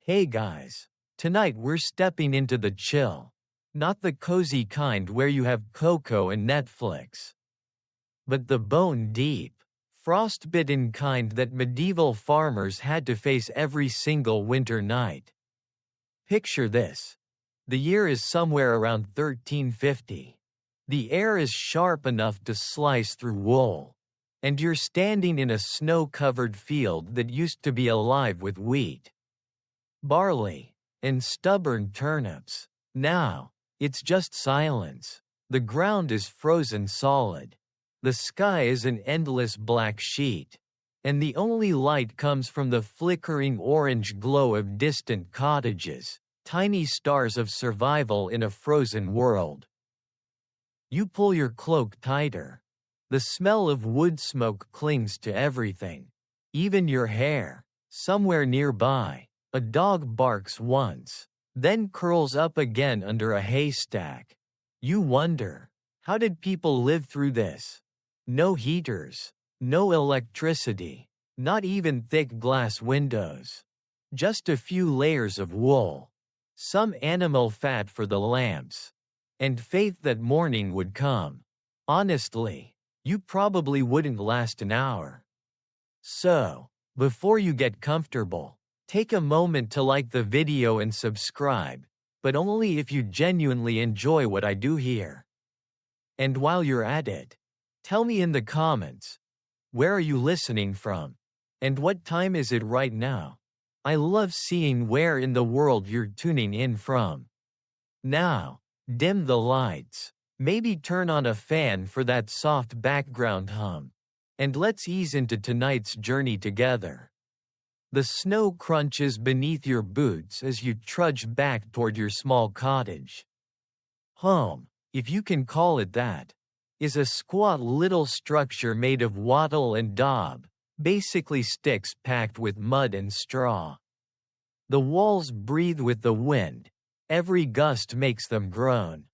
Hey guys. Tonight we're stepping into the chill. Not the cozy kind where you have cocoa and Netflix, but the bone-deep, frostbitten kind that medieval farmers had to face every single winter night. Picture this. The year is somewhere around 1350. The air is sharp enough to slice through wool, and you're standing in a snow-covered field that used to be alive with wheat, barley, and stubborn turnips. Now, it's just silence. The ground is frozen solid. The sky is an endless black sheet, and the only light comes from the flickering orange glow of distant cottages, tiny stars of survival in a frozen world. You pull your cloak tighter. The smell of wood smoke clings to everything, even your hair. Somewhere nearby, a dog barks once, then curls up again under a haystack. You wonder, how did people live through this? No heaters, no electricity, not even thick glass windows. Just a few layers of wool, some animal fat for the lamps, and faith that morning would come. Honestly, you probably wouldn't last an hour. So, before you get comfortable, take a moment to like the video and subscribe, but only if you genuinely enjoy what I do here. And while you're at it, tell me in the comments, where are you listening from? And what time is it right now? I love seeing where in the world you're tuning in from. Now, dim the lights, maybe turn on a fan for that soft background hum, and let's ease into tonight's journey together. The snow crunches beneath your boots as you trudge back toward your small cottage. Home, if you can call it that, is a squat little structure made of wattle and daub, basically sticks packed with mud and straw. The walls breathe with the wind, every gust makes them groan.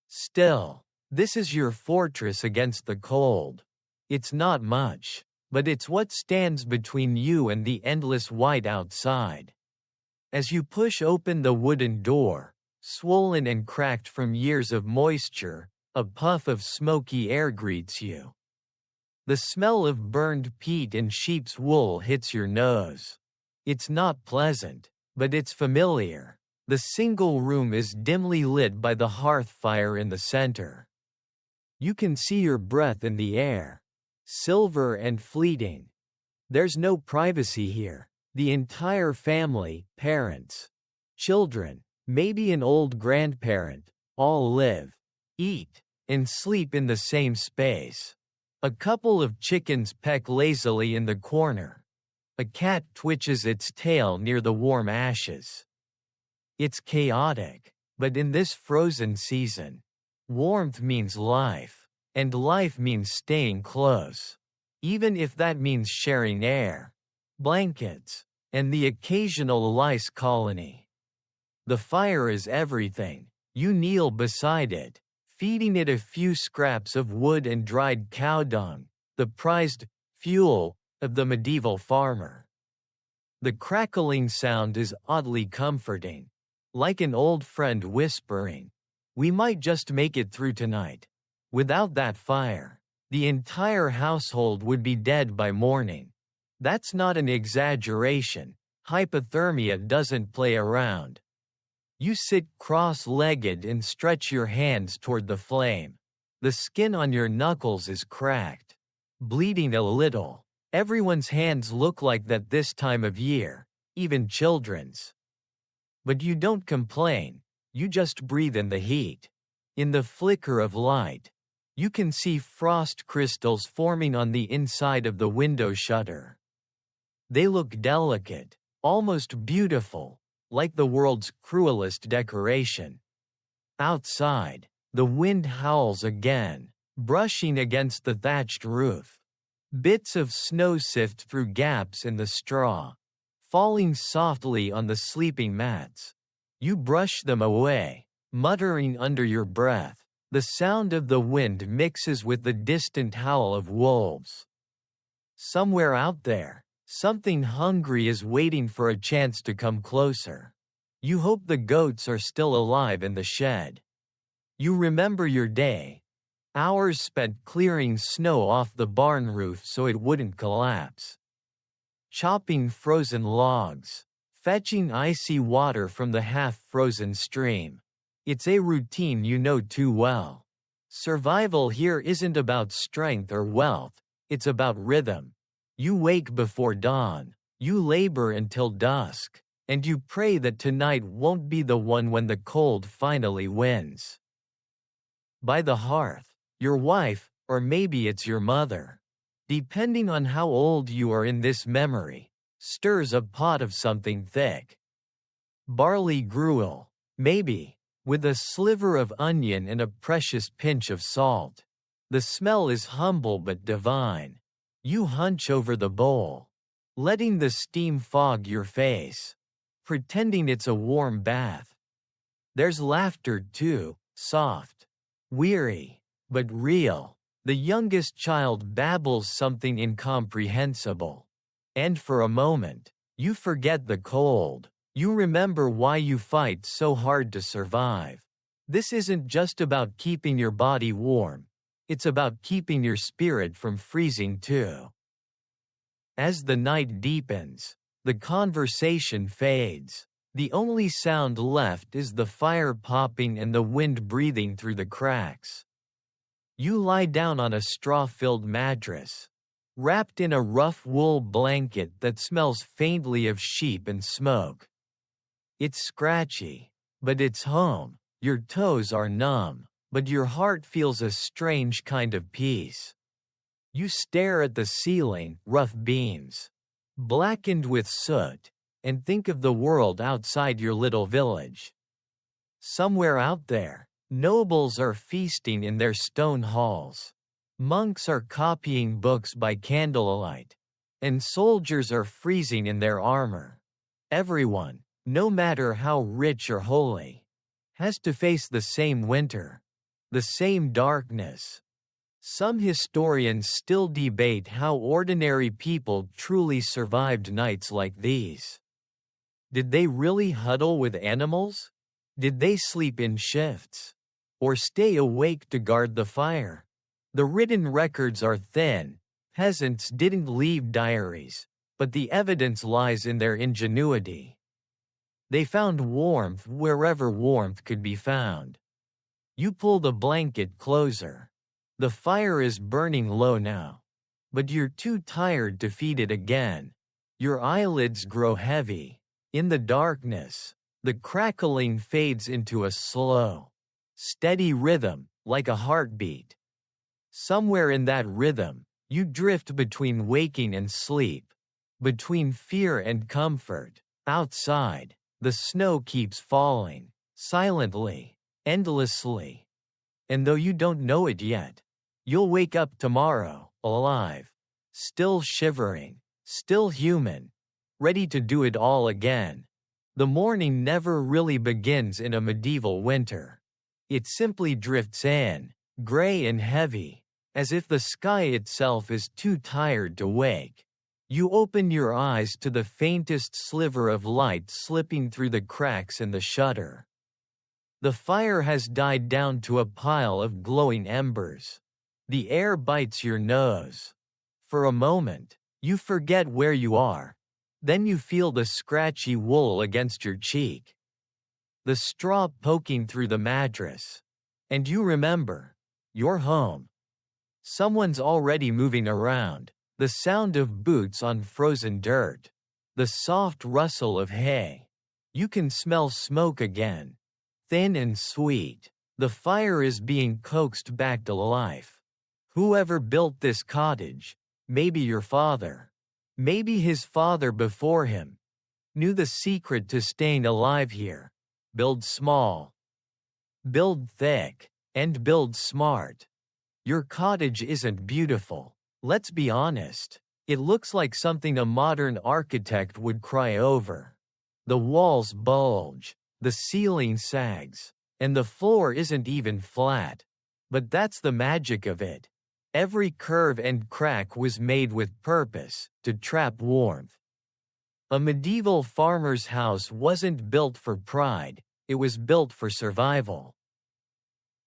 Still, this is your fortress against the cold. It's not much, but it's what stands between you and the endless white outside. As you push open the wooden door, swollen and cracked from years of moisture, a puff of smoky air greets you. The smell of burned peat and sheep's wool hits your nose. It's not pleasant, but it's familiar. The single room is dimly lit by the hearth fire in the center. You can see your breath in the air, silver and fleeting. There's no privacy here. The entire family, parents, children, maybe an old grandparent, all live, eat, and sleep in the same space. A couple of chickens peck lazily in the corner. A cat twitches its tail near the warm ashes. It's chaotic, but in this frozen season, warmth means life, and life means staying close. Even if that means sharing air, blankets, and the occasional lice colony. The fire is everything. You kneel beside it, feeding it a few scraps of wood and dried cow dung, the prized fuel of the medieval farmer. The crackling sound is oddly comforting, like an old friend whispering, "We might just make it through tonight." Without that fire, the entire household would be dead by morning. That's not an exaggeration. Hypothermia doesn't play around. You sit cross-legged and stretch your hands toward the flame. The skin on your knuckles is cracked, bleeding a little. Everyone's hands look like that this time of year, even children's. But you don't complain, you just breathe in the heat. In the flicker of light, you can see frost crystals forming on the inside of the window shutter. They look delicate, almost beautiful, like the world's cruelest decoration. Outside, the wind howls again, brushing against the thatched roof. Bits of snow sift through gaps in the straw, falling softly on the sleeping mats. You brush them away, muttering under your breath. The sound of the wind mixes with the distant howl of wolves. Somewhere out there, Something hungry is waiting for a chance to come closer. You hope the goats are still alive in the shed. You remember your day. Hours spent clearing snow off the barn roof so it wouldn't collapse. Chopping frozen logs. Fetching icy water from the half-frozen stream. It's a routine you know too well. Survival here isn't about strength or wealth, it's about rhythm. You wake before dawn, you labor until dusk, and you pray that tonight won't be the one when the cold finally wins. By the hearth, your wife, or maybe it's your mother, depending on how old you are in this memory, stirs a pot of something thick. Barley gruel, maybe, with a sliver of onion and a precious pinch of salt. The smell is humble but divine. You hunch over the bowl, letting the steam fog your face, pretending it's a warm bath. There's laughter too, soft, weary, but real. The youngest child babbles something incomprehensible. And for a moment, you forget the cold. You remember why you fight so hard to survive. This isn't just about keeping your body warm. It's about keeping your spirit from freezing too. As the night deepens, the conversation fades. The only sound left is the fire popping and the wind breathing through the cracks. You lie down on a straw-filled mattress, wrapped in a rough wool blanket that smells faintly of sheep and smoke. It's scratchy, but it's home. Your toes are numb, but your heart feels a strange kind of peace. You stare at the ceiling, rough beams, blackened with soot, and think of the world outside your little village. Somewhere out there, nobles are feasting in their stone halls. Monks are copying books by candlelight, and soldiers are freezing in their armor. Everyone, no matter how rich or holy, has to face the same winter, the same darkness. Some historians still debate how ordinary people truly survived nights like these. Did they really huddle with animals? Did they sleep in shifts? Or stay awake to guard the fire? The written records are thin. Peasants didn't leave diaries, but the evidence lies in their ingenuity. They found warmth wherever warmth could be found. You pull the blanket closer. The fire is burning low now, but you're too tired to feed it again. Your eyelids grow heavy. In the darkness, the crackling fades into a slow, steady rhythm, like a heartbeat. Somewhere in that rhythm, you drift between waking and sleep, between fear and comfort. Outside, the snow keeps falling, silently, endlessly. And though you don't know it yet, you'll wake up tomorrow, alive, still shivering, still human, ready to do it all again. The morning never really begins in a medieval winter. It simply drifts in, gray and heavy, as if the sky itself is too tired to wake. You open your eyes to the faintest sliver of light slipping through the cracks in the shutter. The fire has died down to a pile of glowing embers. The air bites your nose. For a moment, you forget where you are. Then you feel the scratchy wool against your cheek, the straw poking through the mattress. And you remember, you're home. Someone's already moving around. The sound of boots on frozen dirt. The soft rustle of hay. You can smell smoke again. Thin and sweet. The fire is being coaxed back to life. Whoever built this cottage, maybe your father, maybe his father before him, knew the secret to staying alive here. Build small, build thick, and build smart. Your cottage isn't beautiful. Let's be honest. It looks like something a modern architect would cry over. The walls bulge, the ceiling sags, and the floor isn't even flat. But that's the magic of it. Every curve and crack was made with purpose, to trap warmth. A medieval farmer's house wasn't built for pride, it was built for survival.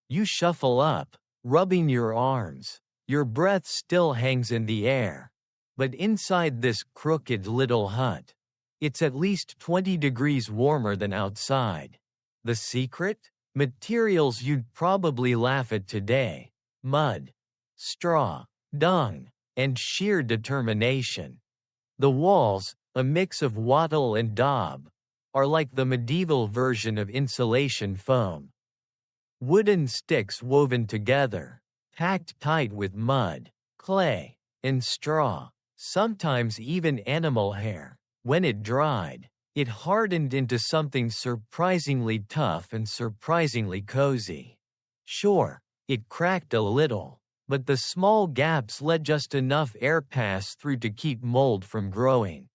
You shuffle up, rubbing your arms. Your breath still hangs in the air. But inside this crooked little hut, it's at least 20 degrees warmer than outside. The secret? Materials you'd probably laugh at today: mud, straw, dung, and sheer determination. The walls, a mix of wattle and daub, are like the medieval version of insulation foam. Wooden sticks woven together, packed tight with mud, clay, and straw, sometimes even animal hair. When it dried, it hardened into something surprisingly tough and surprisingly cozy. Sure, it cracked a little, but the small gaps let just enough air pass through to keep mold from growing.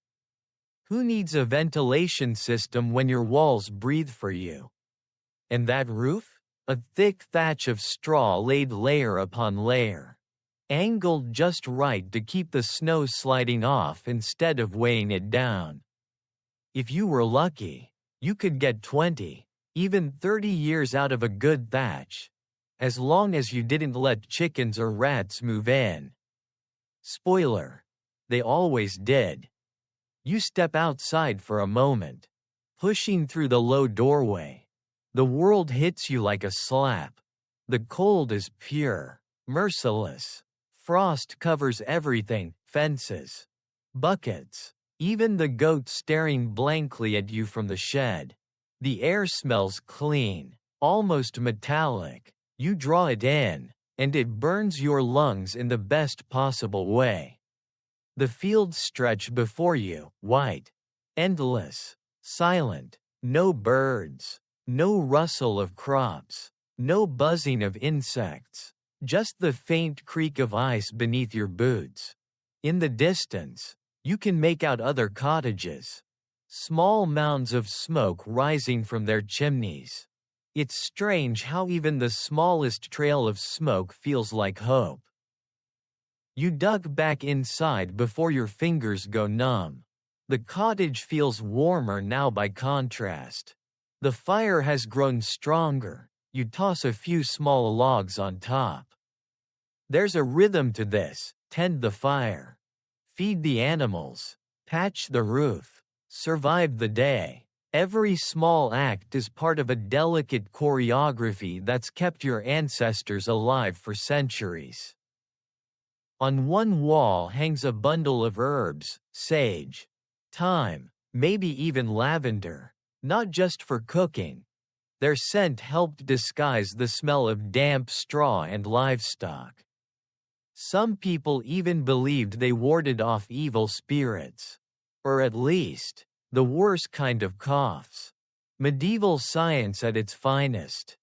Who needs a ventilation system when your walls breathe for you? And that roof? A thick thatch of straw laid layer upon layer, angled just right to keep the snow sliding off instead of weighing it down. If you were lucky, you could get 20, even 30 years out of a good thatch, as long as you didn't let chickens or rats move in. Spoiler: they always did. You step outside for a moment, pushing through the low doorway. The world hits you like a slap. The cold is pure, merciless. Frost covers everything: fences, buckets, even the goat staring blankly at you from the shed. The air smells clean, almost metallic. You draw it in, and it burns your lungs in the best possible way. The fields stretch before you, white, endless, silent, no birds. No rustle of crops, no buzzing of insects, just the faint creak of ice beneath your boots. In the distance, you can make out other cottages, small mounds of smoke rising from their chimneys. It's strange how even the smallest trail of smoke feels like hope. You duck back inside before your fingers go numb. The cottage feels warmer now by contrast. The fire has grown stronger. You toss a few small logs on top. There's a rhythm to this: tend the fire, feed the animals, patch the roof, survive the day. Every small act is part of a delicate choreography that's kept your ancestors alive for centuries. On one wall hangs a bundle of herbs: sage, thyme, maybe even lavender. Not just for cooking. Their scent helped disguise the smell of damp straw and livestock. Some people even believed they warded off evil spirits. Or at least, the worst kind of coughs. Medieval science at its finest.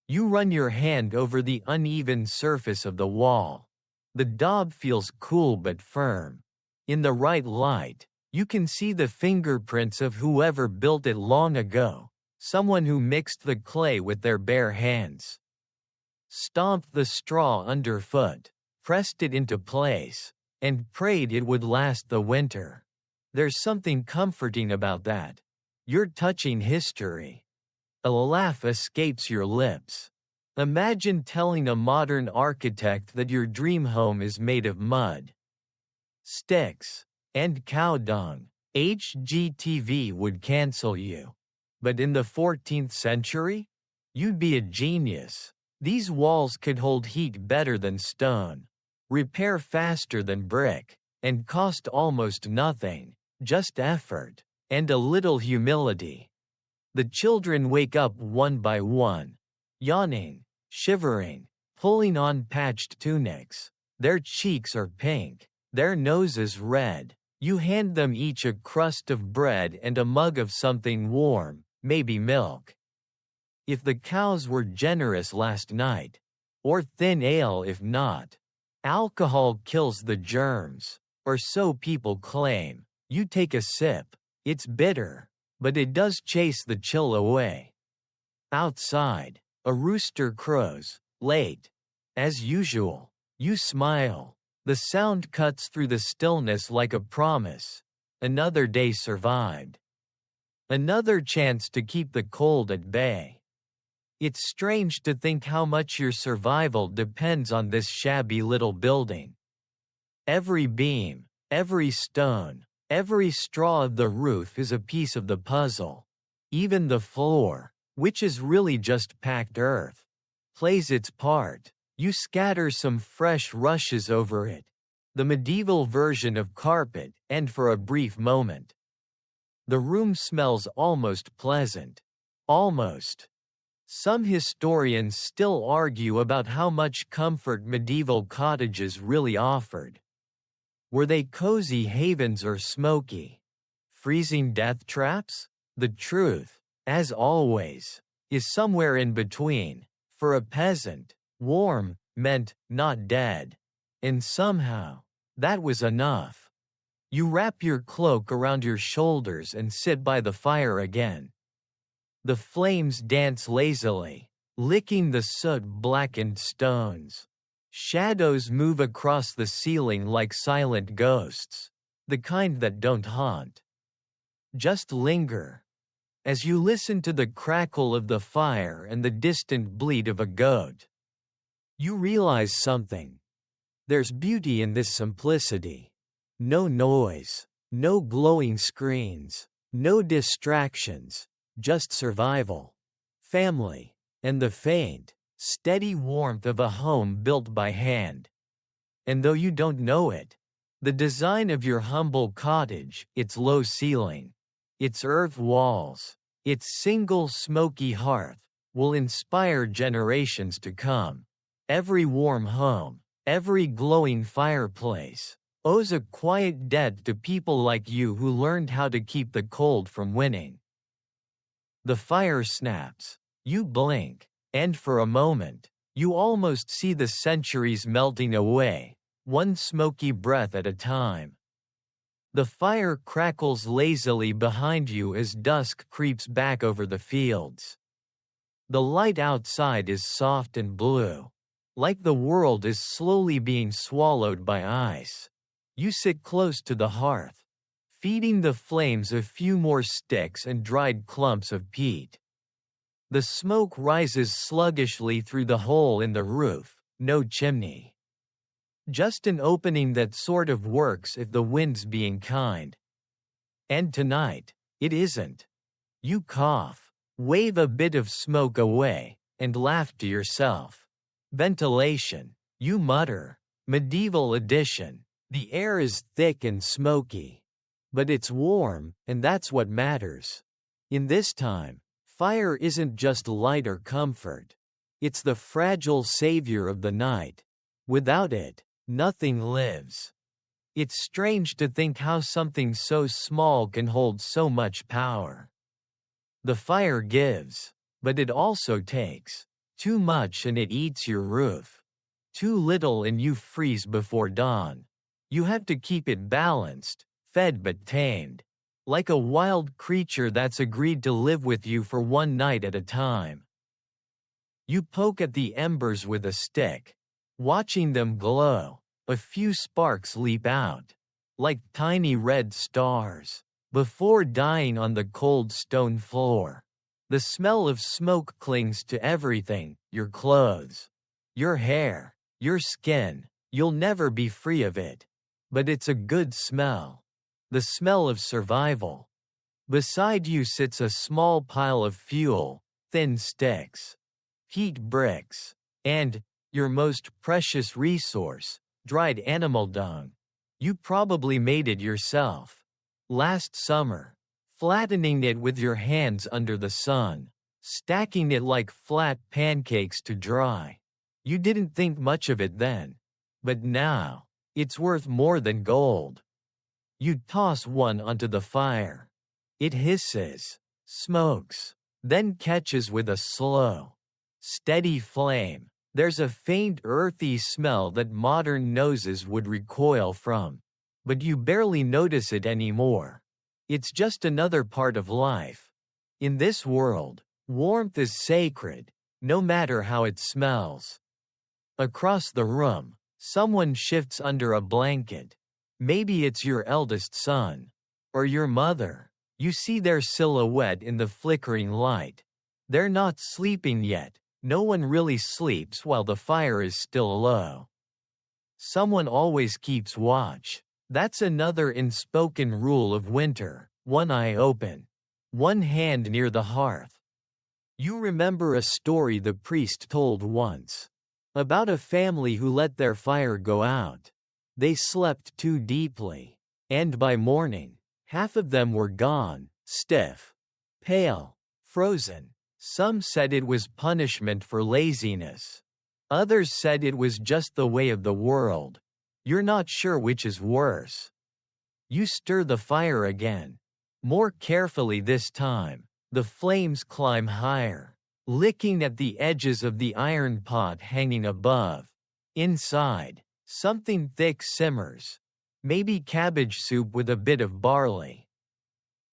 You run your hand over the uneven surface of the wall. The daub feels cool but firm. In the right light, you can see the fingerprints of whoever built it long ago, someone who mixed the clay with their bare hands. Stomped the straw underfoot, pressed it into place, and prayed it would last the winter. There's something comforting about that. You're touching history. A laugh escapes your lips. Imagine telling a modern architect that your dream home is made of mud, sticks, and cow dung. HGTV would cancel you. But in the 14th century? You'd be a genius. These walls could hold heat better than stone, repair faster than brick, and cost almost nothing, just effort, and a little humility. The children wake up one by one, yawning, shivering, pulling on patched tunics. Their cheeks are pink, their noses red. You hand them each a crust of bread and a mug of something warm, maybe milk. If the cows were generous last night. Or thin ale if not. Alcohol kills the germs, or so people claim. You take a sip. It's bitter, but it does chase the chill away. Outside, a rooster crows, late, as usual. You smile. The sound cuts through the stillness like a promise. Another day survived. Another chance to keep the cold at bay. It's strange to think how much your survival depends on this shabby little building. Every beam, every stone, every straw of the roof is a piece of the puzzle. Even the floor, which is really just packed earth, plays its part. You scatter some fresh rushes over it, the medieval version of carpet, and for a brief moment, the room smells almost pleasant. Almost. Some historians still argue about how much comfort medieval cottages really offered. Were they cozy havens or smoky, freezing death traps? The truth, as always, is somewhere in between. For a peasant, warm meant not dead. And somehow, that was enough. You wrap your cloak around your shoulders and sit by the fire again. The flames dance lazily, licking the soot-blackened stones. Shadows move across the ceiling like silent ghosts, the kind that don't haunt. Just linger. As you listen to the crackle of the fire and the distant bleat of a goat, you realize something. There's beauty in this simplicity. No noise, no glowing screens, no distractions, just survival, family, and the faint, steady warmth of a home built by hand. And though you don't know it, the design of your humble cottage, its low ceiling, its earth walls, its single smoky hearth, will inspire generations to come. Every warm home, every glowing fireplace, owes a quiet debt to people like you who learned how to keep the cold from winning. The fire snaps. You blink. And for a moment, you almost see the centuries melting away, one smoky breath at a time. The fire crackles lazily behind you as dusk creeps back over the fields. The light outside is soft and blue, like the world is slowly being swallowed by ice. You sit close to the hearth, feeding the flames a few more sticks and dried clumps of peat. The smoke rises sluggishly through the hole in the roof, no chimney. Just an opening that sort of works if the wind's being kind. And tonight, it isn't. You cough, wave a bit of smoke away, and laugh to yourself. Ventilation, you mutter. Medieval edition. The air is thick and smoky. But it's warm, and that's what matters. In this time, fire isn't just light or comfort. It's the fragile savior of the night. Without it, nothing lives. It's strange to think how something so small can hold so much power. The fire gives, but it also takes. Too much and it eats your roof. Too little and you freeze before dawn. You have to keep it balanced, fed but tamed. Like a wild creature that's agreed to live with you for one night at a time. You poke at the embers with a stick, watching them glow. A few sparks leap out, like tiny red stars, before dying on the cold stone floor. The smell of smoke clings to everything, your clothes, your hair, your skin. You'll never be free of it. But it's a good smell. The smell of survival. Beside you sits a small pile of fuel, thin sticks, peat bricks, and, your most precious resource, dried animal dung. You probably made it yourself. Last summer, flattening it with your hands under the sun, stacking it like flat pancakes to dry. You didn't think much of it then. But now, it's worth more than gold. You toss one onto the fire. It hisses, smokes, then catches with a slow, steady flame. There's a faint earthy smell that modern noses would recoil from. But you barely notice it anymore. It's just another part of life. In this world, warmth is sacred, no matter how it smells. Across the room, Someone shifts under a blanket. Maybe it's your eldest son. Or your mother. You see their silhouette in the flickering light. They're not sleeping yet. No one really sleeps while the fire is still low. Someone always keeps watch. That's another unspoken rule of winter. One eye open. One hand near the hearth. You remember a story the priest told once. About a family who let their fire go out. They slept too deeply. And by morning, half of them were gone, stiff, pale, frozen. Some said it was punishment for laziness. Others said it was just the way of the world. You're not sure which is worse. You stir the fire again. More carefully this time. The flames climb higher, licking at the edges of the iron pot hanging above. Inside, something thick simmers. Maybe cabbage soup with a bit of barley.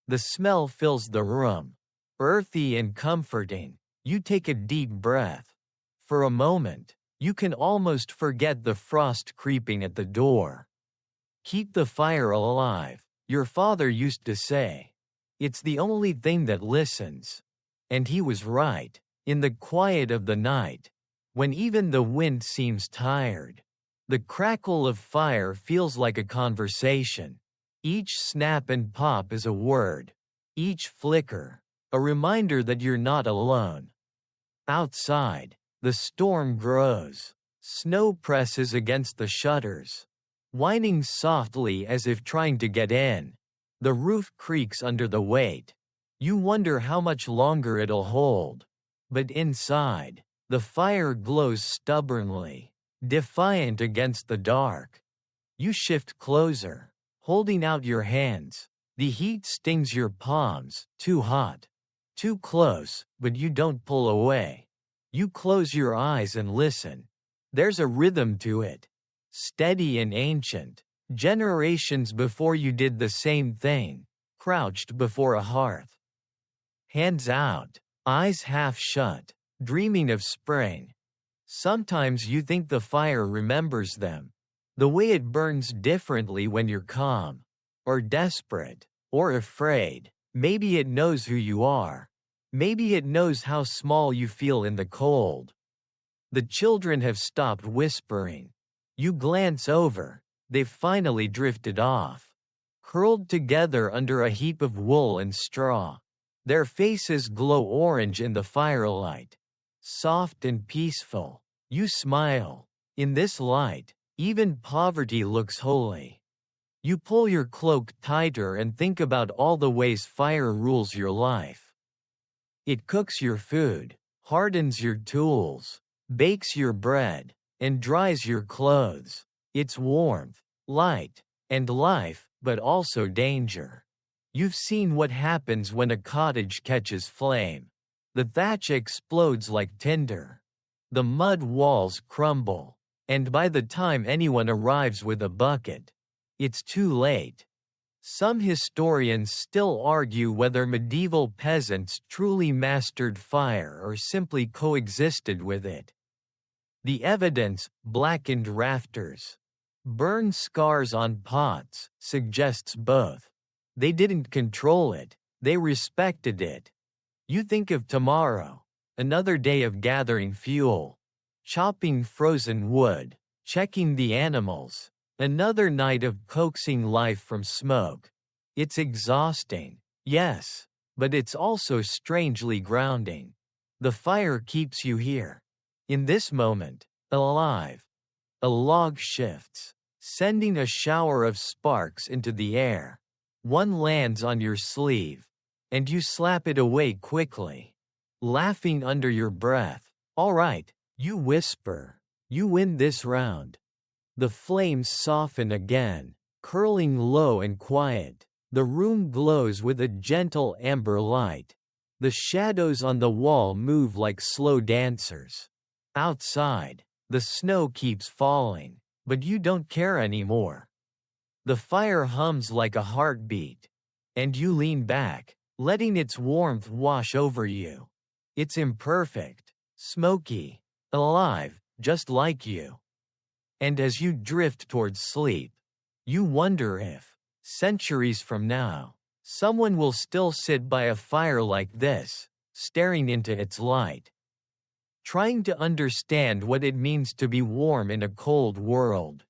The smell fills the room. Earthy and comforting. You take a deep breath. For a moment, you can almost forget the frost creeping at the door. Keep the fire alive, your father used to say. It's the only thing that listens. And he was right. In the quiet of the night, when even the wind seems tired, the crackle of fire feels like a conversation. Each snap and pop is a word. Each flicker, a reminder that you're not alone. Outside, the storm grows. Snow presses against the shutters, whining softly as if trying to get in. The roof creaks under the weight. You wonder how much longer it'll hold. But inside, the fire glows stubbornly, defiant against the dark. You shift closer, holding out your hands. The heat stings your palms, too hot. Too close, but you don't pull away. You close your eyes and listen. There's a rhythm to it. Steady and ancient. Generations before you did the same thing, crouched before a hearth. Hands out, eyes half shut, dreaming of spring. Sometimes you think the fire remembers them. The way it burns differently when you're calm, or desperate, or afraid. Maybe it knows who you are. Maybe it knows how small you feel in the cold. The children have stopped whispering. You glance over. They've finally drifted off. Curled together under a heap of wool and straw. Their faces glow orange in the firelight. Soft and peaceful. You smile. In this light, even poverty looks holy. You pull your cloak tighter and think about all the ways fire rules your life. It cooks your food, hardens your tools, bakes your bread, and dries your clothes. It's warmth, light, and life, but also danger. You've seen what happens when a cottage catches flame. The thatch explodes like tinder. The mud walls crumble. And by the time anyone arrives with a bucket, it's too late. Some historians still argue whether medieval peasants truly mastered fire or simply coexisted with it. The evidence, blackened rafters, burn scars on pots, suggests both. They didn't control it, they respected it. You think of tomorrow, another day of gathering fuel, chopping frozen wood, checking the animals, another night of coaxing life from smoke. It's exhausting, yes, but it's also strangely grounding. The fire keeps you here. In this moment, alive. A log shifts, sending a shower of sparks into the air. One lands on your sleeve, and you slap it away quickly, laughing under your breath. All right, you whisper. You win this round. The flames soften again, curling low and quiet. The room glows with a gentle amber light. The shadows on the wall move like slow dancers. Outside, the snow keeps falling, but you don't care anymore. The fire hums like a heartbeat, and you lean back, letting its warmth wash over you. It's imperfect, smoky, alive, just like you. And as you drift towards sleep, you wonder if, centuries from now, someone will still sit by a fire like this, staring into its light, trying to understand what it means to be warm in a cold world.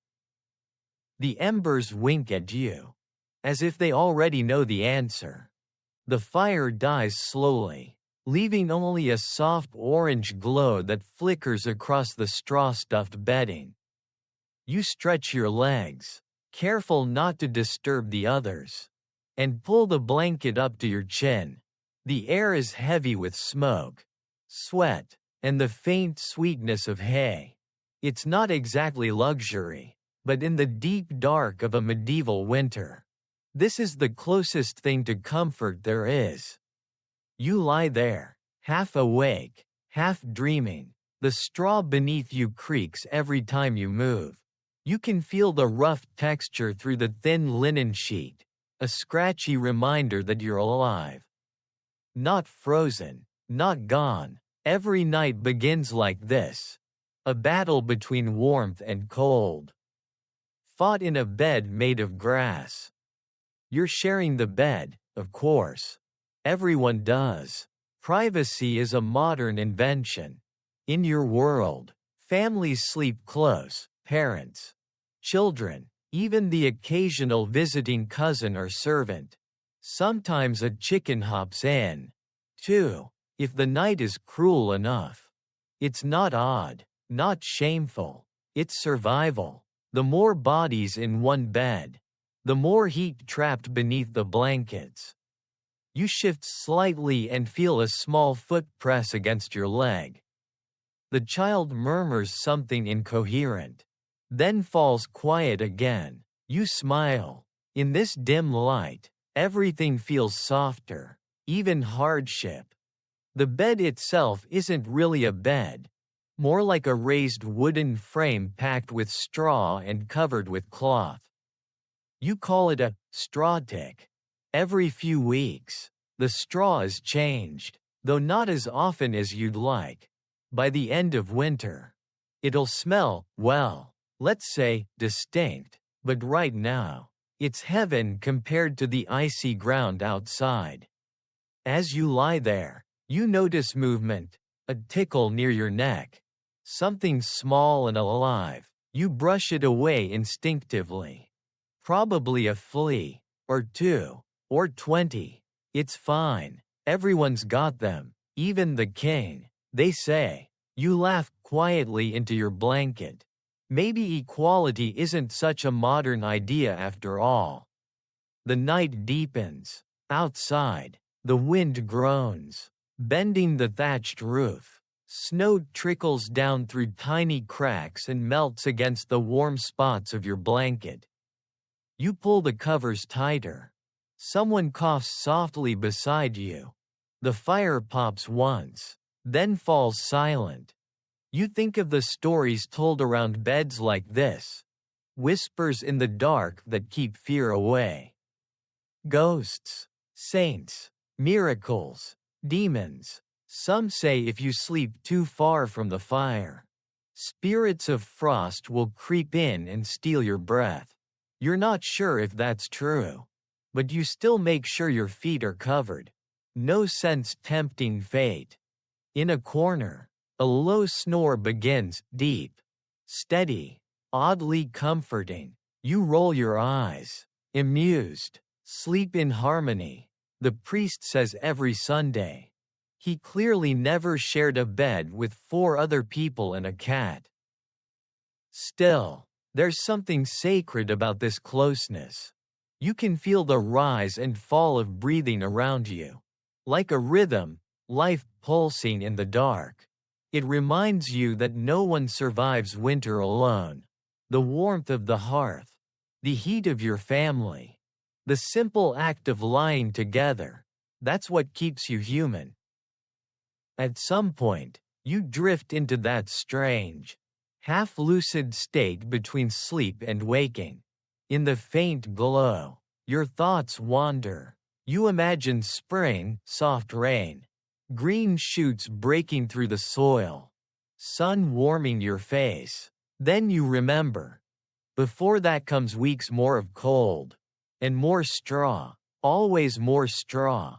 The embers wink at you, as if they already know the answer. The fire dies slowly, leaving only a soft orange glow that flickers across the straw-stuffed bedding. You stretch your legs, careful not to disturb the others, and pull the blanket up to your chin. The air is heavy with smoke, sweat, and the faint sweetness of hay. It's not exactly luxury, but in the deep dark of a medieval winter, this is the closest thing to comfort there is. You lie there, half awake, half dreaming. The straw beneath you creaks every time you move. You can feel the rough texture through the thin linen sheet, a scratchy reminder that you're alive. Not frozen, not gone. Every night begins like this, a battle between warmth and cold, fought in a bed made of grass. You're sharing the bed, of course. Everyone does. Privacy is a modern invention. In your world, families sleep close, parents, children, even the occasional visiting cousin or servant. Sometimes a chicken hops in, too, if the night is cruel enough. It's not odd, not shameful, it's survival. The more bodies in one bed, the more heat trapped beneath the blankets. You shift slightly and feel a small foot press against your leg. The child murmurs something incoherent, then falls quiet again. You smile. In this dim light, everything feels softer, even hardship. The bed itself isn't really a bed, more like a raised wooden frame packed with straw and covered with cloth. You call it a straw tick. Every few weeks, the straw is changed, though not as often as you'd like. By the end of winter, it'll smell, well, let's say, distinct, but right now, it's heaven compared to the icy ground outside. As you lie there, you notice movement, a tickle near your neck. Something small and alive. You brush it away instinctively. Probably a flea, or 2, or 20. It's fine. Everyone's got them, even the king, they say. You laugh quietly into your blanket. Maybe equality isn't such a modern idea after all. The night deepens. Outside, the wind groans, bending the thatched roof. Snow trickles down through tiny cracks and melts against the warm spots of your blanket. You pull the covers tighter. Someone coughs softly beside you. The fire pops once, then falls silent. You think of the stories told around beds like this, whispers in the dark that keep fear away. Ghosts, saints, miracles, demons. Some say if you sleep too far from the fire, spirits of frost will creep in and steal your breath. You're not sure if that's true, but you still make sure your feet are covered. No sense tempting fate. In a corner, a low snore begins, deep, steady, oddly comforting. You roll your eyes, amused. Sleep in harmony, the priest says every Sunday. He clearly never shared a bed with 4 other people and a cat. Still, there's something sacred about this closeness. You can feel the rise and fall of breathing around you. Like a rhythm, life pulsing in the dark. It reminds you that no one survives winter alone. The warmth of the hearth, the heat of your family, the simple act of lying together, that's what keeps you human. At some point, you drift into that strange, half-lucid state between sleep and waking. In the faint glow, your thoughts wander. You imagine spring, soft rain, green shoots breaking through the soil, sun warming your face. Then you remember. Before that comes weeks more of cold. And more straw. Always more straw.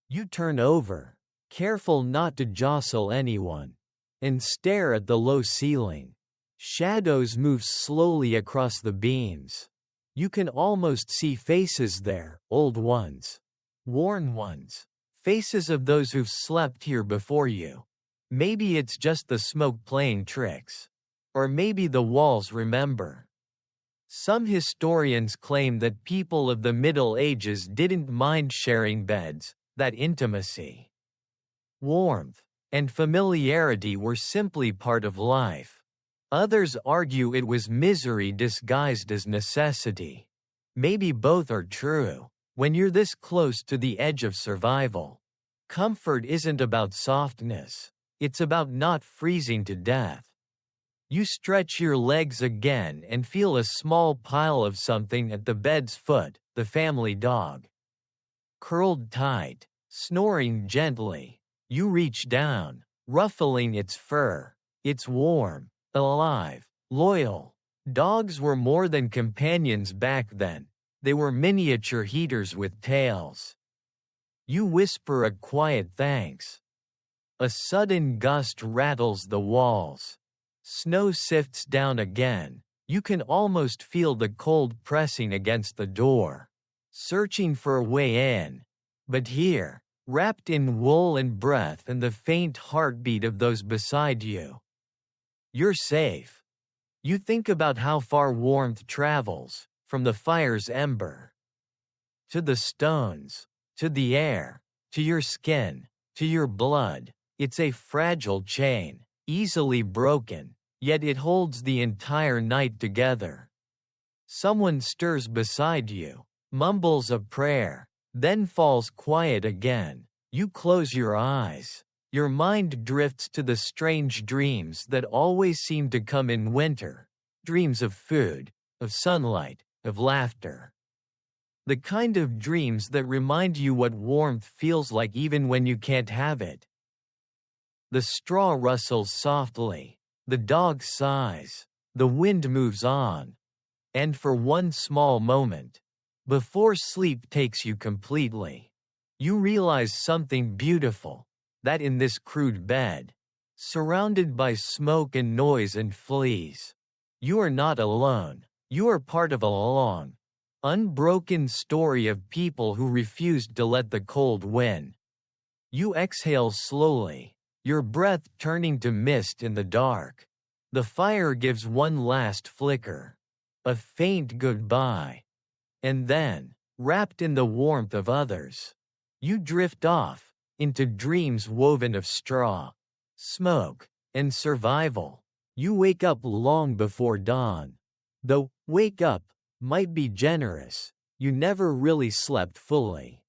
You turn over, careful not to jostle anyone, and stare at the low ceiling. Shadows move slowly across the beams. You can almost see faces there, old ones, worn ones, faces of those who've slept here before you. Maybe it's just the smoke playing tricks. Or maybe the walls remember. Some historians claim that people of the Middle Ages didn't mind sharing beds, that intimacy, warmth, and familiarity were simply part of life. Others argue it was misery disguised as necessity. Maybe both are true. When you're this close to the edge of survival, comfort isn't about softness. It's about not freezing to death. You stretch your legs again and feel a small pile of something at the bed's foot, the family dog. Curled tight, snoring gently. You reach down, ruffling its fur. It's warm, alive, loyal. Dogs were more than companions back then. They were miniature heaters with tails. You whisper a quiet thanks. A sudden gust rattles the walls. Snow sifts down again. You can almost feel the cold pressing against the door, searching for a way in. But here, wrapped in wool and breath and the faint heartbeat of those beside you, you're safe. You think about how far warmth travels, from the fire's ember, to the stones, to the air, to your skin, to your blood. It's a fragile chain, easily broken. Yet it holds the entire night together. Someone stirs beside you, mumbles a prayer, then falls quiet again. You close your eyes. Your mind drifts to the strange dreams that always seem to come in winter. Dreams of food, of sunlight, of laughter. The kind of dreams that remind you what warmth feels like even when you can't have it. The straw rustles softly. The dog sighs, the wind moves on, and for one small moment, before sleep takes you completely, you realize something beautiful, that in this crude bed, surrounded by smoke and noise and fleas, you are not alone. You are part of a long, unbroken story of people who refused to let the cold win. You exhale slowly, your breath turning to mist in the dark. The fire gives one last flicker, a faint goodbye. And then, wrapped in the warmth of others, you drift off, into dreams woven of straw, smoke, and survival. You wake up long before dawn. Though, wake up, might be generous, you never really slept fully.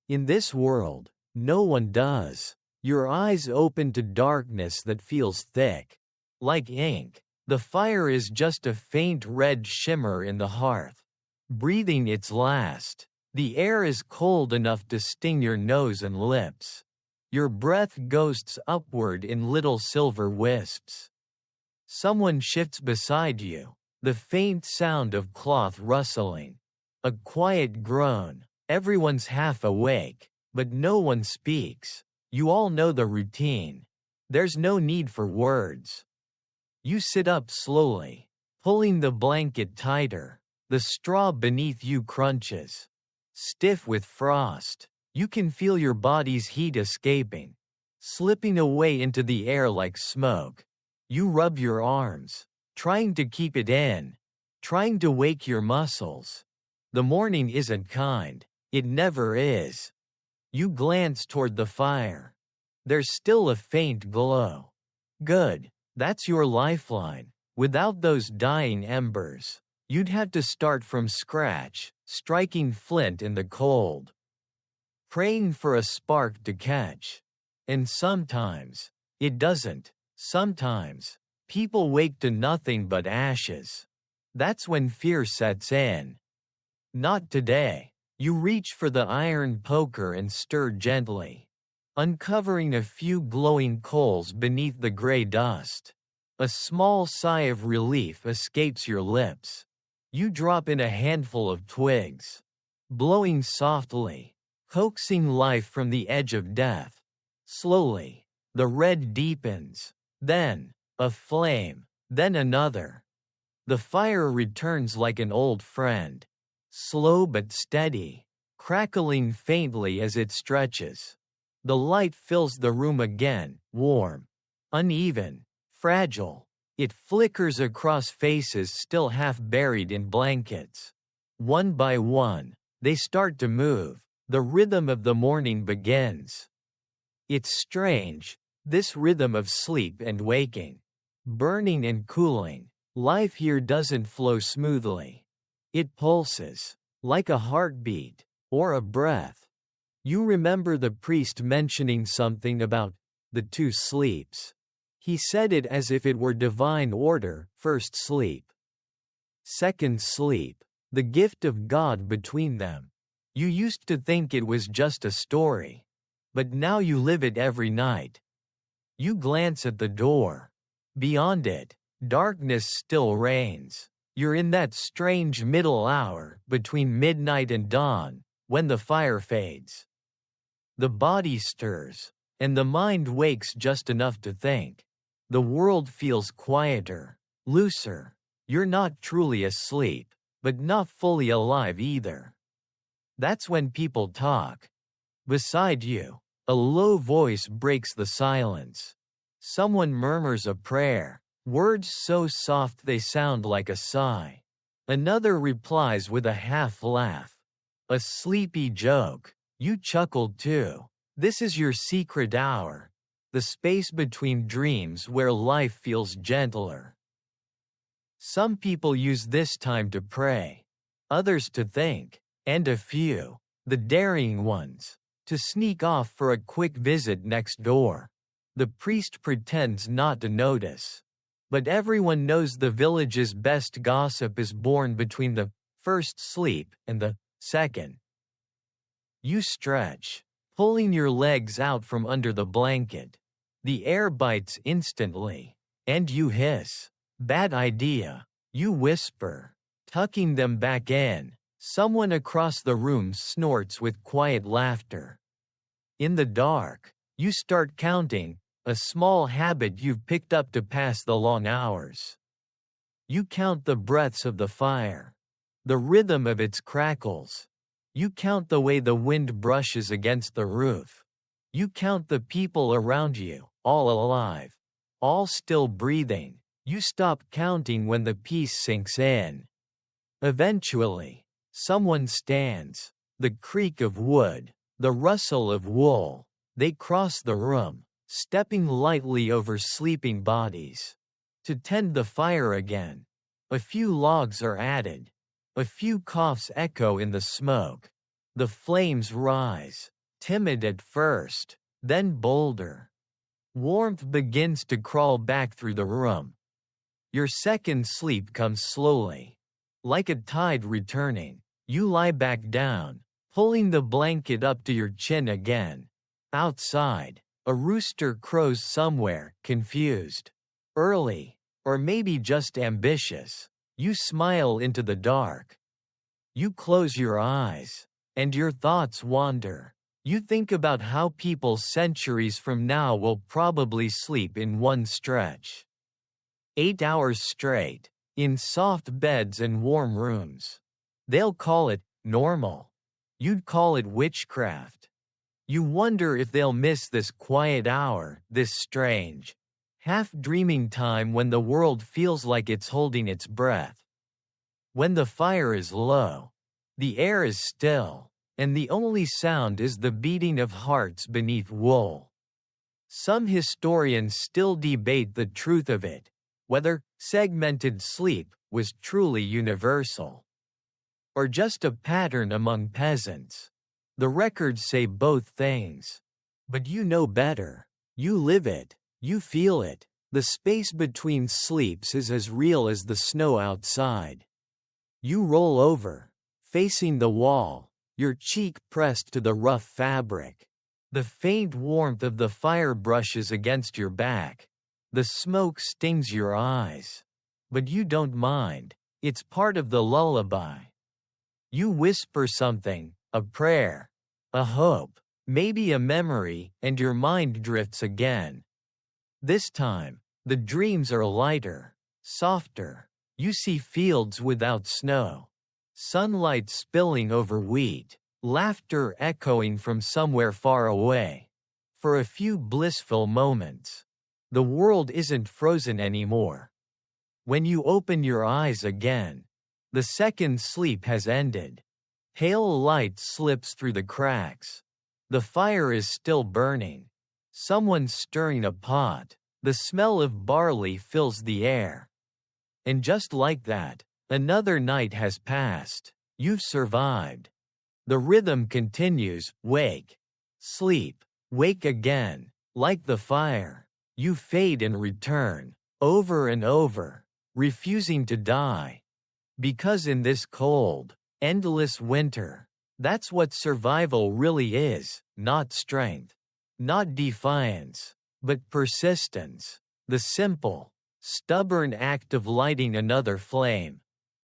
In this world, no one does. Your eyes open to darkness that feels thick. Like ink, the fire is just a faint red shimmer in the hearth. Breathing its last. The air is cold enough to sting your nose and lips. Your breath ghosts upward in little silver wisps. Someone shifts beside you, the faint sound of cloth rustling. A quiet groan. Everyone's half awake, but no one speaks. You all know the routine. There's no need for words. You sit up slowly, pulling the blanket tighter. The straw beneath you crunches. Stiff with frost, you can feel your body's heat escaping, slipping away into the air like smoke. You rub your arms, trying to keep it in, trying to wake your muscles. The morning isn't kind, it never is. You glance toward the fire. There's still a faint glow. Good, that's your lifeline. Without those dying embers, you'd have to start from scratch, striking flint in the cold, praying for a spark to catch. And sometimes, it doesn't. Sometimes, people wake to nothing but ashes. That's when fear sets in. Not today. You reach for the iron poker and stir gently, uncovering a few glowing coals beneath the gray dust. A small sigh of relief escapes your lips. You drop in a handful of twigs, blowing softly, coaxing life from the edge of death. Slowly, the red deepens, then a flame, then another. The fire returns like an old friend, slow but steady, crackling faintly as it stretches. The light fills the room again, warm, uneven, fragile. It flickers across faces still half buried in blankets. One by one, they start to move. The rhythm of the morning begins. It's strange, this rhythm of sleep and waking, burning and cooling. Life here doesn't flow smoothly. It pulses, like a heartbeat, or a breath. You remember the priest mentioning something about the two sleeps. He said it as if it were divine order: first sleep, second sleep, the gift of God between them. You used to think it was just a story, but now you live it every night. You glance at the door. Beyond it, darkness still reigns. You're in that strange middle hour between midnight and dawn, when the fire fades. The body stirs, and the mind wakes just enough to think. The world feels quieter, looser. You're not truly asleep, but not fully alive either. That's when people talk. Beside you, a low voice breaks the silence. Someone murmurs a prayer, words so soft they sound like a sigh. Another replies with a half laugh. A sleepy joke. You chuckle too. This is your secret hour. The space between dreams where life feels gentler. Some people use this time to pray. Others to think. And a few, the daring ones, to sneak off for a quick visit next door. The priest pretends not to notice. But everyone knows the village's best gossip is born between the first sleep and the second. You stretch, pulling your legs out from under the blanket. The air bites instantly, and you hiss. Bad idea. You whisper, tucking them back in. Someone across the room snorts with quiet laughter. In the dark, you start counting, a small habit you've picked up to pass the long hours. You count the breaths of the fire, the rhythm of its crackles. You count the way the wind brushes against the roof. You count the people around you, all alive, all still breathing. You stop counting when the peace sinks in. Eventually, someone stands. The creak of wood, the rustle of wool. They cross the room, stepping lightly over sleeping bodies. To tend the fire again. A few logs are added. A few coughs echo in the smoke. The flames rise, timid at first, then bolder. Warmth begins to crawl back through the room. Your second sleep comes slowly. Like a tide returning, you lie back down, pulling the blanket up to your chin again. Outside, a rooster crows somewhere, confused. Early, or maybe just ambitious. You smile into the dark. You close your eyes, and your thoughts wander. You think about how people centuries from now will probably sleep in one stretch. 8 hours straight, in soft beds and warm rooms. They'll call it normal. You'd call it witchcraft. You wonder if they'll miss this quiet hour, this strange, half-dreaming time when the world feels like it's holding its breath. When the fire is low, the air is still, and the only sound is the beating of hearts beneath wool. Some historians still debate the truth of it, whether segmented sleep was truly universal, or just a pattern among peasants. The records say both things. But you know better. You live it. You feel it. The space between sleeps is as real as the snow outside. You roll over, facing the wall, your cheek pressed to the rough fabric. The faint warmth of the fire brushes against your back. The smoke stings your eyes. But you don't mind. It's part of the lullaby. You whisper something, a prayer, a hope, maybe a memory, and your mind drifts again. This time, the dreams are lighter, softer. You see fields without snow, sunlight spilling over wheat, laughter echoing from somewhere far away. For a few blissful moments, the world isn't frozen anymore. When you open your eyes again, the second sleep has ended. Pale light slips through the cracks. The fire is still burning. Someone's stirring a pot. The smell of barley fills the air. And just like that, another night has passed. You've survived. The rhythm continues, wake, sleep, wake again. Like the fire, you fade and return, over and over, refusing to die. Because in this cold, endless winter, that's what survival really is, not strength, not defiance, but persistence. The simple, stubborn act of lighting another flame.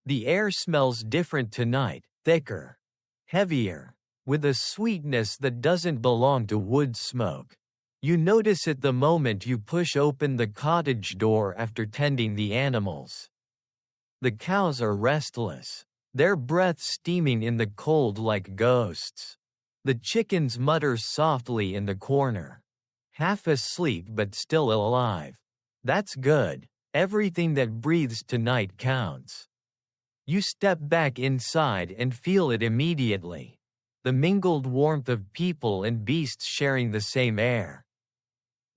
The air smells different tonight, thicker, heavier, with a sweetness that doesn't belong to wood smoke. You notice it the moment you push open the cottage door after tending the animals. The cows are restless, their breath steaming in the cold like ghosts. The chickens mutter softly in the corner, half asleep but still alive. That's good. Everything that breathes tonight counts. You step back inside and feel it immediately. The mingled warmth of people and beasts sharing the same air.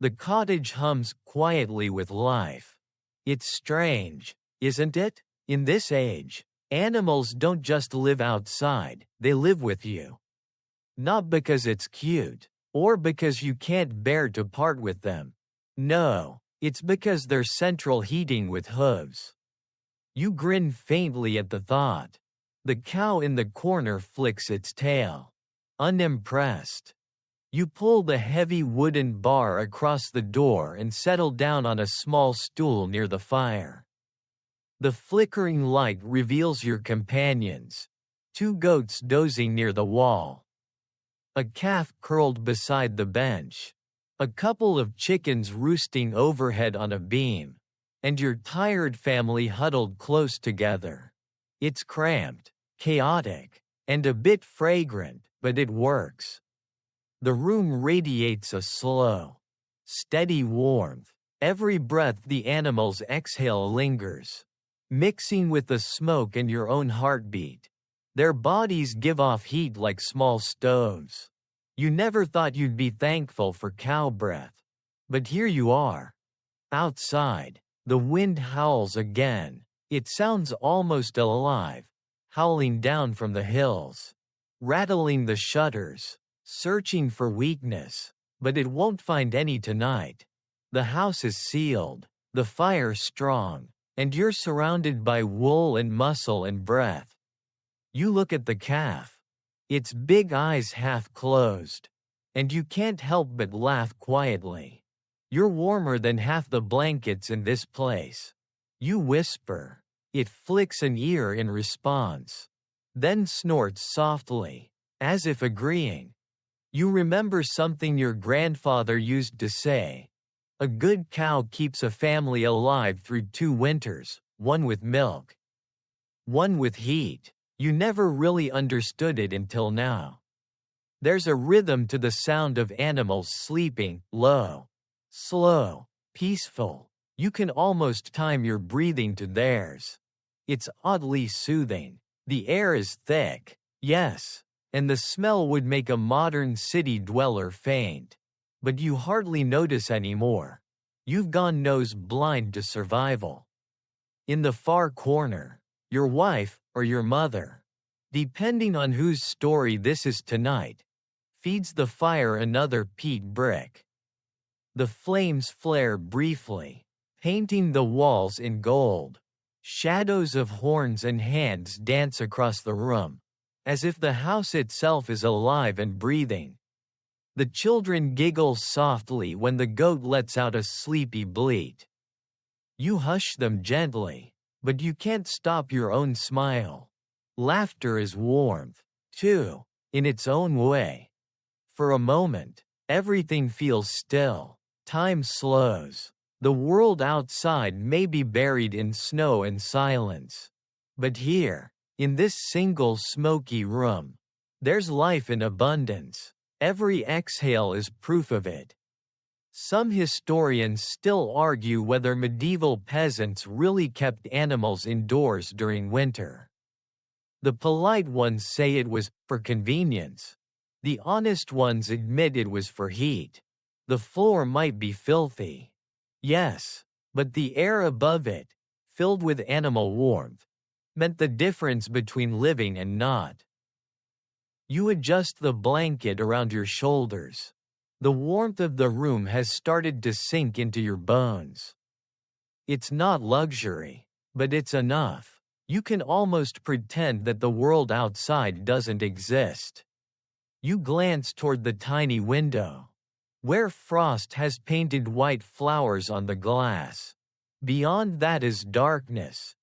The cottage hums quietly with life. It's strange, isn't it? In this age, animals don't just live outside, they live with you. Not because it's cute, or because you can't bear to part with them. No, it's because they're central heating with hooves. You grin faintly at the thought. The cow in the corner flicks its tail. Unimpressed. You pull the heavy wooden bar across the door and settle down on a small stool near the fire. The flickering light reveals your companions. 2 goats dozing near the wall. A calf curled beside the bench. A couple of chickens roosting overhead on a beam. And your tired family huddled close together. It's cramped, chaotic, and a bit fragrant, but it works. The room radiates a slow, steady warmth. Every breath the animals exhale lingers, mixing with the smoke and your own heartbeat. Their bodies give off heat like small stoves. You never thought you'd be thankful for cow breath. But here you are. Outside, the wind howls again. It sounds almost alive, howling down from the hills, rattling the shutters, searching for weakness, but it won't find any tonight. The house is sealed, the fire strong, and you're surrounded by wool and muscle and breath. You look at the calf, its big eyes half closed, and you can't help but laugh quietly. You're warmer than half the blankets in this place. You whisper. It flicks an ear in response, then snorts softly, as if agreeing. You remember something your grandfather used to say. A good cow keeps a family alive through 2 winters, one with milk, one with heat. You never really understood it until now. There's a rhythm to the sound of animals sleeping, low, slow, peaceful. You can almost time your breathing to theirs. It's oddly soothing. The air is thick, yes, and the smell would make a modern city dweller faint. But you hardly notice anymore. You've gone nose blind to survival. In the far corner, your wife, or your mother, depending on whose story this is tonight, feeds the fire another peat brick. The flames flare briefly, painting the walls in gold. Shadows of horns and hands dance across the room, as if the house itself is alive and breathing. The children giggle softly when the goat lets out a sleepy bleat. You hush them gently, but you can't stop your own smile. Laughter is warmth, too, in its own way. For a moment, everything feels still. Time slows. The world outside may be buried in snow and silence. But here, in this single smoky room, there's life in abundance. Every exhale is proof of it. Some historians still argue whether medieval peasants really kept animals indoors during winter. The polite ones say it was for convenience. The honest ones admit it was for heat. The floor might be filthy. Yes, but the air above it, filled with animal warmth, meant the difference between living and not. You adjust the blanket around your shoulders. The warmth of the room has started to sink into your bones. It's not luxury, but it's enough. You can almost pretend that the world outside doesn't exist. You glance toward the tiny window, where frost has painted white flowers on the glass. Beyond that is darkness.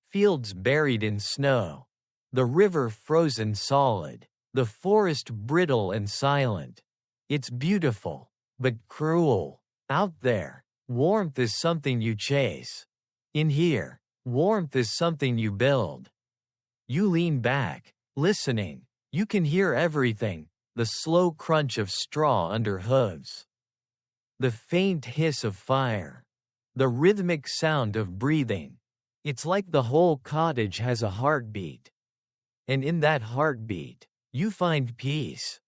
Fields buried in snow. The river frozen solid. The forest brittle and silent. It's beautiful, but cruel. Out there, warmth is something you chase. In here, warmth is something you build. You lean back, listening. You can hear everything, the slow crunch of straw under hooves, the faint hiss of fire, the rhythmic sound of breathing. It's like the whole cottage has a heartbeat. And in that heartbeat, you find peace.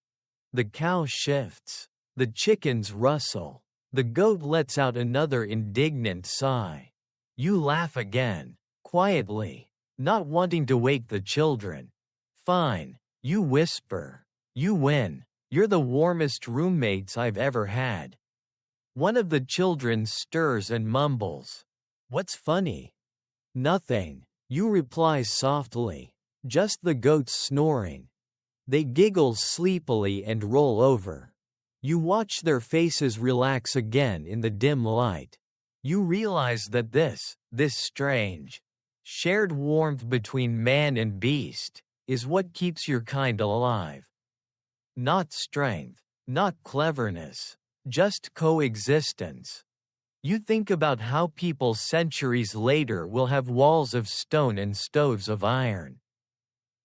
The cow shifts. The chickens rustle. The goat lets out another indignant sigh. You laugh again, quietly, not wanting to wake the children. Fine, you whisper. You win. You're the warmest roommates I've ever had. One of the children stirs and mumbles. What's funny? Nothing. You reply softly. Just the goats snoring. They giggle sleepily and roll over. You watch their faces relax again in the dim light. You realize that this strange, shared warmth between man and beast, is what keeps your kind alive. Not strength, not cleverness, just coexistence. You think about how people centuries later will have walls of stone and stoves of iron.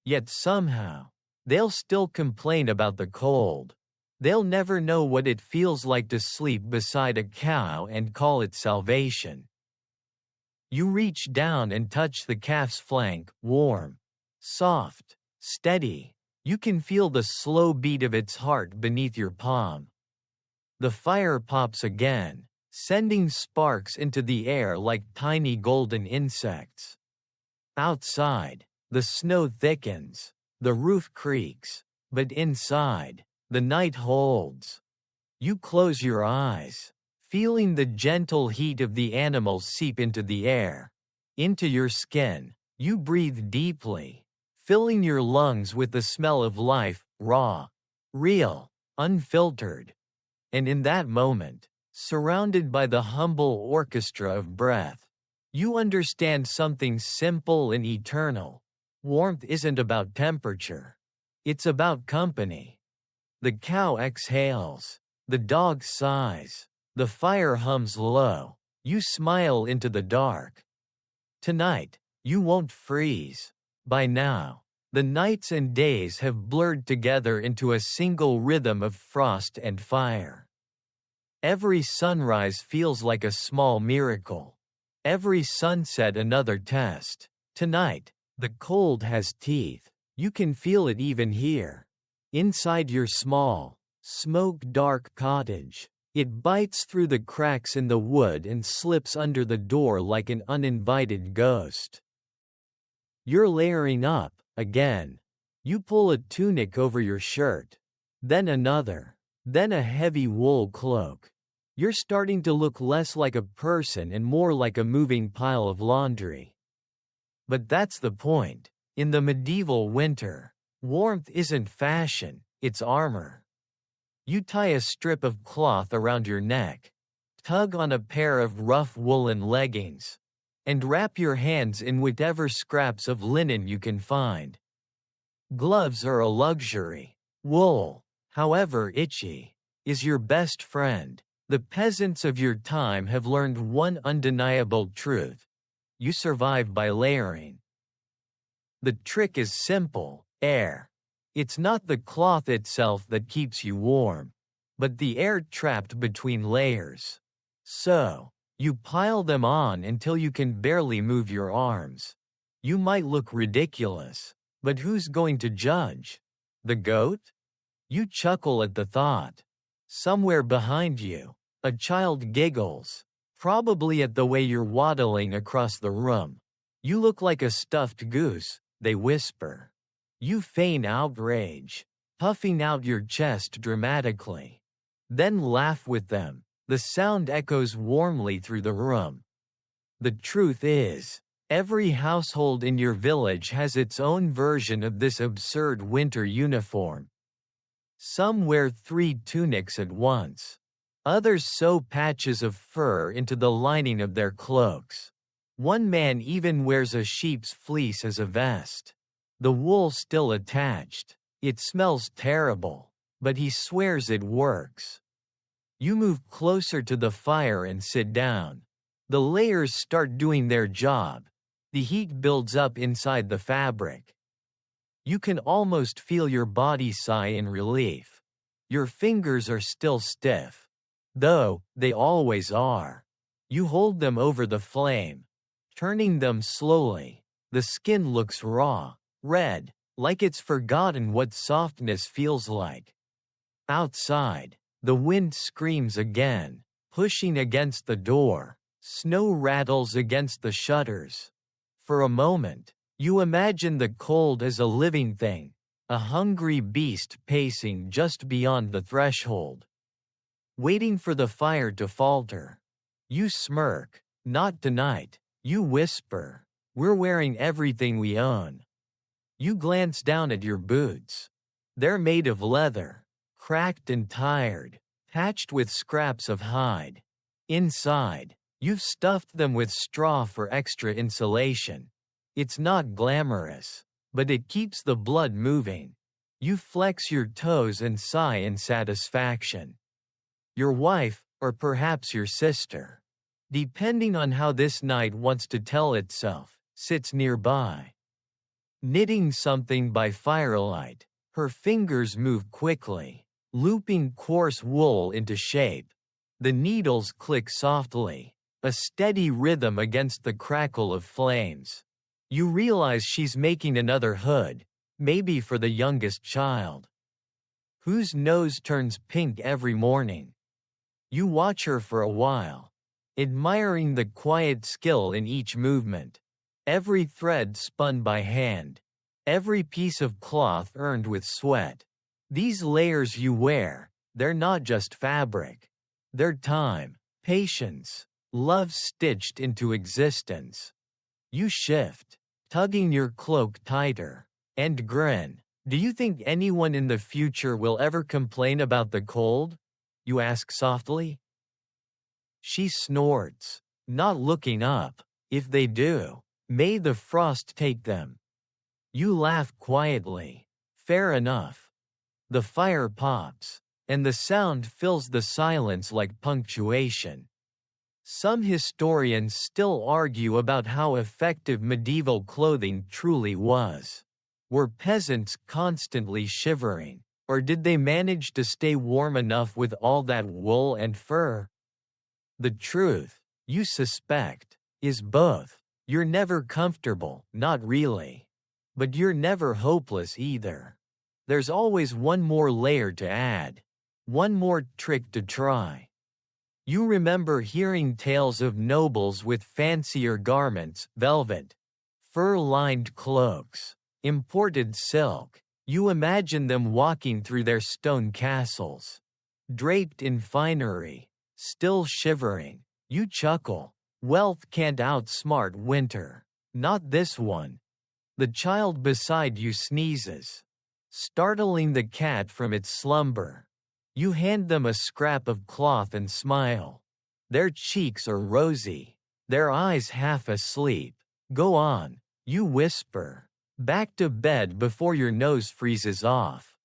Yet somehow, they'll still complain about the cold. They'll never know what it feels like to sleep beside a cow and call it salvation. You reach down and touch the calf's flank, warm, soft, steady. You can feel the slow beat of its heart beneath your palm. The fire pops again, sending sparks into the air like tiny golden insects. Outside, the snow thickens. The roof creaks, but inside, the night holds. You close your eyes, feeling the gentle heat of the animals seep into the air, into your skin. You breathe deeply, filling your lungs with the smell of life, raw, real, unfiltered. And in that moment, surrounded by the humble orchestra of breath, you understand something simple and eternal. Warmth isn't about temperature. It's about company. The cow exhales. The dog sighs. The fire hums low. You smile into the dark. Tonight, you won't freeze. By now, the nights and days have blurred together into a single rhythm of frost and fire. Every sunrise feels like a small miracle. Every sunset another test. Tonight, the cold has teeth. You can feel it even here. Inside your small, smoke-dark cottage. It bites through the cracks in the wood and slips under the door like an uninvited ghost. You're layering up, again. You pull a tunic over your shirt. Then another. Then a heavy wool cloak. You're starting to look less like a person and more like a moving pile of laundry. But that's the point. In the medieval winter, warmth isn't fashion, it's armor. You tie a strip of cloth around your neck, tug on a pair of rough woolen leggings, and wrap your hands in whatever scraps of linen you can find. Gloves are a luxury. Wool, however itchy, is your best friend. The peasants of your time have learned one undeniable truth: you survive by layering. The trick is simple: air. It's not the cloth itself that keeps you warm, but the air trapped between layers. So, you pile them on until you can barely move your arms. You might look ridiculous, but who's going to judge? The goat? You chuckle at the thought. Somewhere behind you, a child giggles, probably at the way you're waddling across the room. You look like a stuffed goose, they whisper. You feign outrage, puffing out your chest dramatically. Then laugh with them. The sound echoes warmly through the room. The truth is, every household in your village has its own version of this absurd winter uniform. Some wear 3 tunics at once. Others sew patches of fur into the lining of their cloaks. One man even wears a sheep's fleece as a vest. The wool still attached. It smells terrible, but he swears it works. You move closer to the fire and sit down. The layers start doing their job. The heat builds up inside the fabric. You can almost feel your body sigh in relief. Your fingers are still stiff, though they always are. You hold them over the flame, turning them slowly. The skin looks raw, red, like it's forgotten what softness feels like. Outside, the wind screams again, pushing against the door. Snow rattles against the shutters. For a moment, you imagine the cold as a living thing, a hungry beast pacing just beyond the threshold, waiting for the fire to falter. You smirk. Not tonight, you whisper. We're wearing everything we own. You glance down at your boots. They're made of leather, cracked and tired, patched with scraps of hide. Inside, you've stuffed them with straw for extra insulation. It's not glamorous, but it keeps the blood moving. You flex your toes and sigh in satisfaction. Your wife, or perhaps your sister, depending on how this night wants to tell itself, sits nearby. Knitting something by firelight, her fingers move quickly, looping coarse wool into shape. The needles click softly, a steady rhythm against the crackle of flames. You realize she's making another hood, maybe for the youngest child, whose nose turns pink every morning. You watch her for a while, admiring the quiet skill in each movement. Every thread spun by hand, every piece of cloth earned with sweat. These layers you wear, they're not just fabric. They're time, patience, love stitched into existence. You shift, tugging your cloak tighter, and grin. Do you think anyone in the future will ever complain about the cold? You ask softly. She snorts, not looking up. If they do, may the frost take them. You laugh quietly. Fair enough. The fire pops, and the sound fills the silence like punctuation. Some historians still argue about how effective medieval clothing truly was. Were peasants constantly shivering, or did they manage to stay warm enough with all that wool and fur? The truth, you suspect, is both. You're never comfortable, not really. But you're never hopeless either. There's always one more layer to add, one more trick to try. You remember hearing tales of nobles with fancier garments, velvet, fur-lined cloaks, imported silk. You imagine them walking through their stone castles, draped in finery, still shivering. You chuckle. Wealth can't outsmart winter. Not this one. The child beside you sneezes, startling the cat from its slumber. You hand them a scrap of cloth and smile. Their cheeks are rosy, their eyes half asleep. Go on, you whisper. Back to bed before your nose freezes off.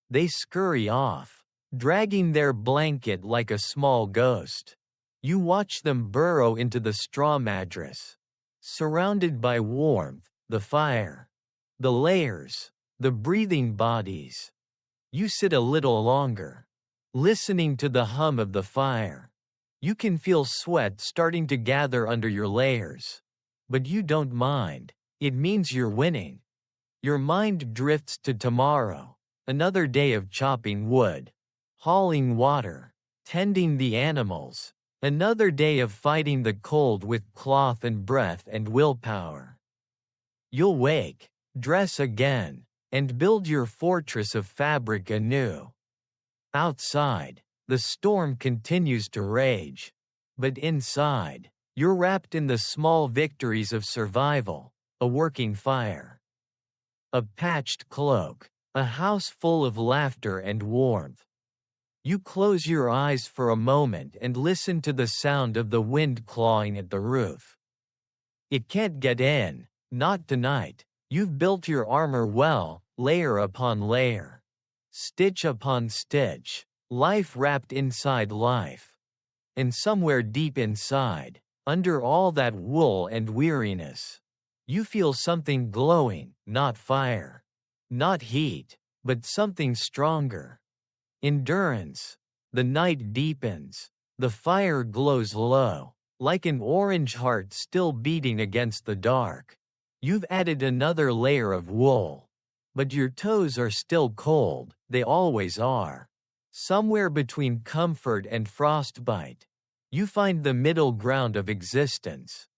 They scurry off, dragging their blanket like a small ghost. You watch them burrow into the straw mattress. Surrounded by warmth, the fire, the layers, the breathing bodies. You sit a little longer, listening to the hum of the fire. You can feel sweat starting to gather under your layers. But you don't mind. It means you're winning. Your mind drifts to tomorrow, another day of chopping wood, hauling water, tending the animals, another day of fighting the cold with cloth and breath and willpower. You'll wake, dress again, and build your fortress of fabric anew. Outside, the storm continues to rage. But inside, you're wrapped in the small victories of survival, a working fire, a patched cloak, a house full of laughter and warmth. You close your eyes for a moment and listen to the sound of the wind clawing at the roof. It can't get in, not tonight. You've built your armor well, layer upon layer, stitch upon stitch, life wrapped inside life. And somewhere deep inside, under all that wool and weariness, you feel something glowing, not fire, not heat, but something stronger. Endurance. The night deepens, the fire glows low, like an orange heart still beating against the dark. You've added another layer of wool. But your toes are still cold, they always are. Somewhere between comfort and frostbite, you find the middle ground of existence.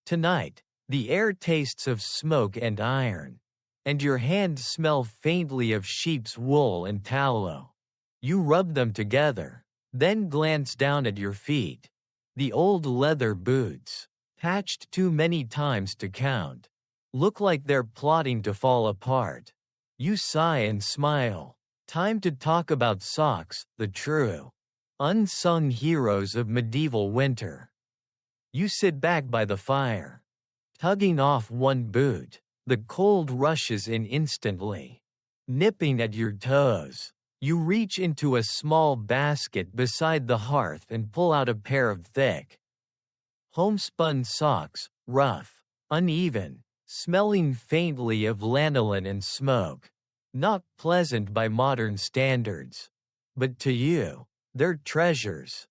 Tonight, the air tastes of smoke and iron, and your hands smell faintly of sheep's wool and tallow. You rub them together, then glance down at your feet. The old leather boots, patched too many times to count, look like they're plotting to fall apart. You sigh and smile. Time to talk about socks, the true, unsung heroes of medieval winter. You sit back by the fire, tugging off one boot. The cold rushes in instantly, nipping at your toes. You reach into a small basket beside the hearth and pull out a pair of thick, homespun socks, rough, uneven, smelling faintly of lanolin and smoke. Not pleasant by modern standards. But to you, they're treasures.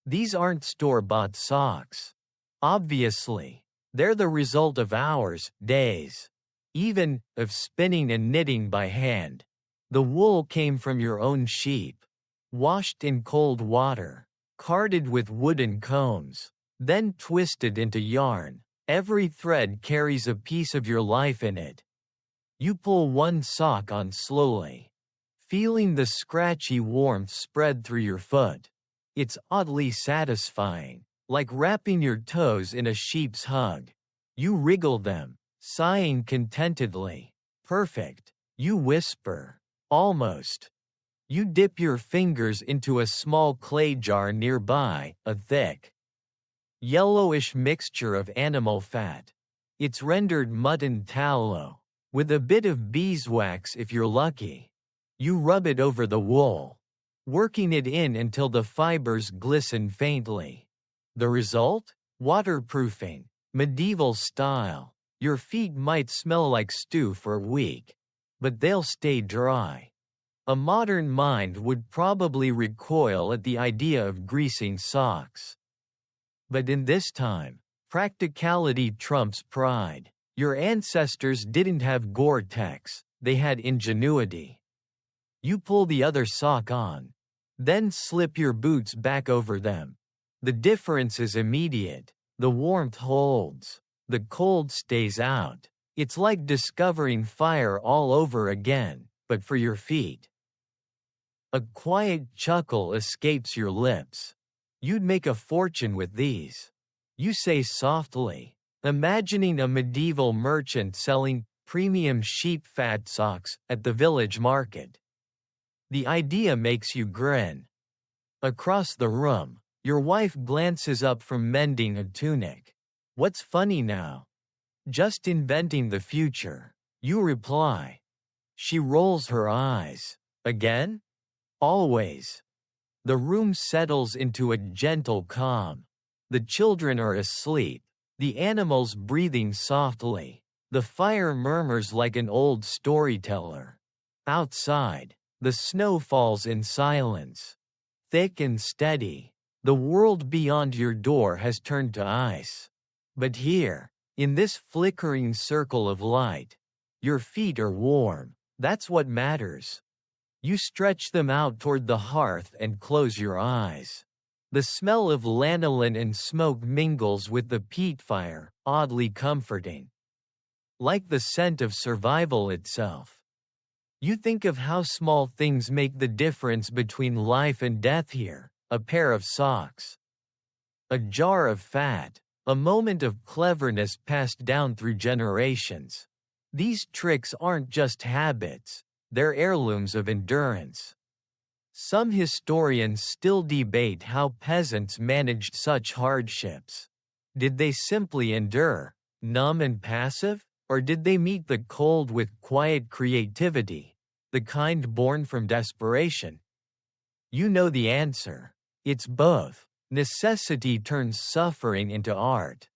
These aren't store-bought socks. Obviously, they're the result of hours, days, even of spinning and knitting by hand. The wool came from your own sheep, washed in cold water, carded with wooden combs, then twisted into yarn. Every thread carries a piece of your life in it. You pull one sock on slowly, feeling the scratchy warmth spread through your foot. It's oddly satisfying, like wrapping your toes in a sheep's hug. You wriggle them, sighing contentedly. Perfect, you whisper. Almost. You dip your fingers into a small clay jar nearby, a thick, yellowish mixture of animal fat. It's rendered mutton tallow, with a bit of beeswax if you're lucky. You rub it over the wool, working it in until the fibers glisten faintly. The result? Waterproofing, medieval style. Your feet might smell like stew for a week, but they'll stay dry. A modern mind would probably recoil at the idea of greasing socks. But in this time, practicality trumps pride. Your ancestors didn't have Gore-Tex, they had ingenuity. You pull the other sock on, then slip your boots back over them. The difference is immediate. The warmth holds. The cold stays out. It's like discovering fire all over again, but for your feet. A quiet chuckle escapes your lips. You'd make a fortune with these. You say softly, imagining a medieval merchant selling premium sheep fat socks at the village market. The idea makes you grin. Across the room, your wife glances up from mending a tunic. What's funny now? Just inventing the future, you reply. She rolls her eyes. Again? Always. The room settles into a gentle calm. The children are asleep, the animals breathing softly. The fire murmurs like an old storyteller. Outside, the snow falls in silence. Thick and steady, the world beyond your door has turned to ice. But here, in this flickering circle of light, your feet are warm. That's what matters. You stretch them out toward the hearth and close your eyes. The smell of lanolin and smoke mingles with the peat fire, oddly comforting. Like the scent of survival itself. You think of how small things make the difference between life and death here. A pair of socks. A jar of fat. A moment of cleverness passed down through generations. These tricks aren't just habits, they're heirlooms of endurance. Some historians still debate how peasants managed such hardships. Did they simply endure, numb and passive, or did they meet the cold with quiet creativity, the kind born from desperation? You know the answer. It's both. Necessity turns suffering into art.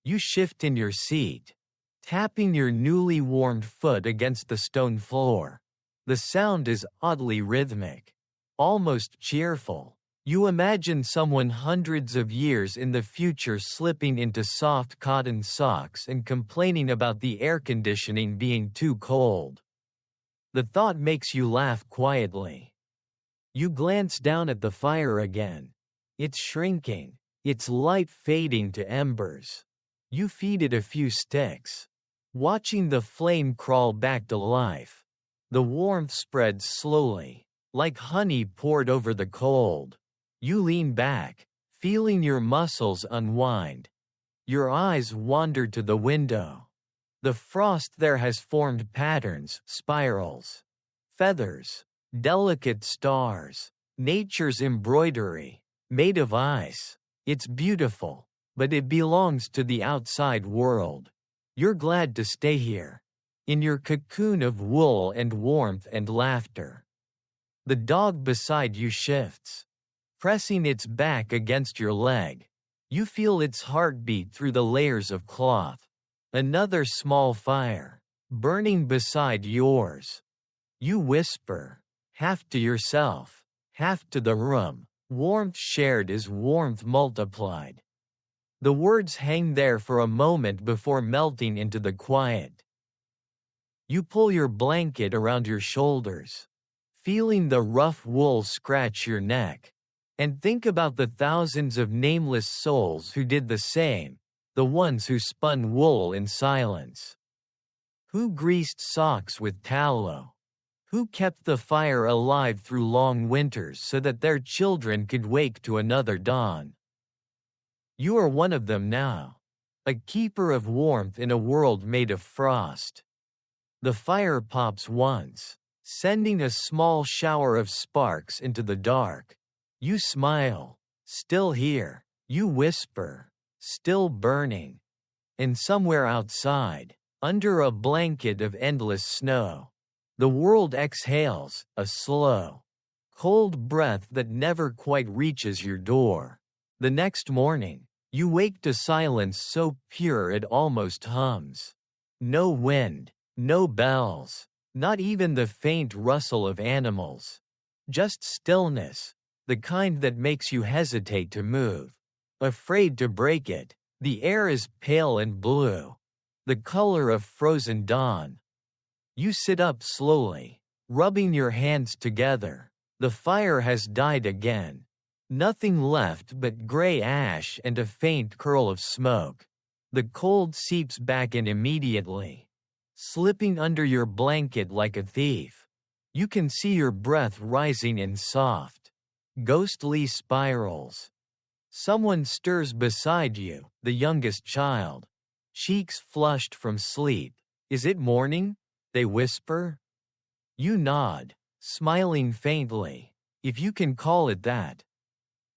You shift in your seat, tapping your newly warmed foot against the stone floor. The sound is oddly rhythmic, almost cheerful. You imagine someone hundreds of years in the future slipping into soft cotton socks and complaining about the air conditioning being too cold. The thought makes you laugh quietly. You glance down at the fire again. It's shrinking, its light fading to embers. You feed it a few sticks, watching the flame crawl back to life. The warmth spreads slowly, like honey poured over the cold. You lean back, feeling your muscles unwind. Your eyes wander to the window. The frost there has formed patterns, spirals, feathers, delicate stars, nature's embroidery. Made of ice. It's beautiful, but it belongs to the outside world. You're glad to stay here, in your cocoon of wool and warmth and laughter. The dog beside you shifts, pressing its back against your leg. You feel its heartbeat through the layers of cloth. Another small fire, burning beside yours. You whisper, half to yourself, half to the room. Warmth shared is warmth multiplied. The words hang there for a moment before melting into the quiet. You pull your blanket around your shoulders, feeling the rough wool scratch your neck, and think about the thousands of nameless souls who did the same, the ones who spun wool in silence, who greased socks with tallow, who kept the fire alive through long winters so that their children could wake to another dawn. You are one of them now, a keeper of warmth in a world made of frost. The fire pops once, sending a small shower of sparks into the dark. You smile, still here. You whisper, still burning. And somewhere outside, under a blanket of endless snow, the world exhales, a slow, cold breath that never quite reaches your door. The next morning, you wake to silence so pure it almost hums. No wind, no bells, not even the faint rustle of animals. Just stillness, the kind that makes you hesitate to move. Afraid to break it, the air is pale and blue, the color of frozen dawn. You sit up slowly, rubbing your hands together. The fire has died again. Nothing left but gray ash and a faint curl of smoke. The cold seeps back in immediately, slipping under your blanket like a thief. You can see your breath rising in soft, ghostly spirals. Someone stirs beside you, the youngest child, cheeks flushed from sleep. Is it morning? They whisper. You nod, smiling faintly, if you can call it that.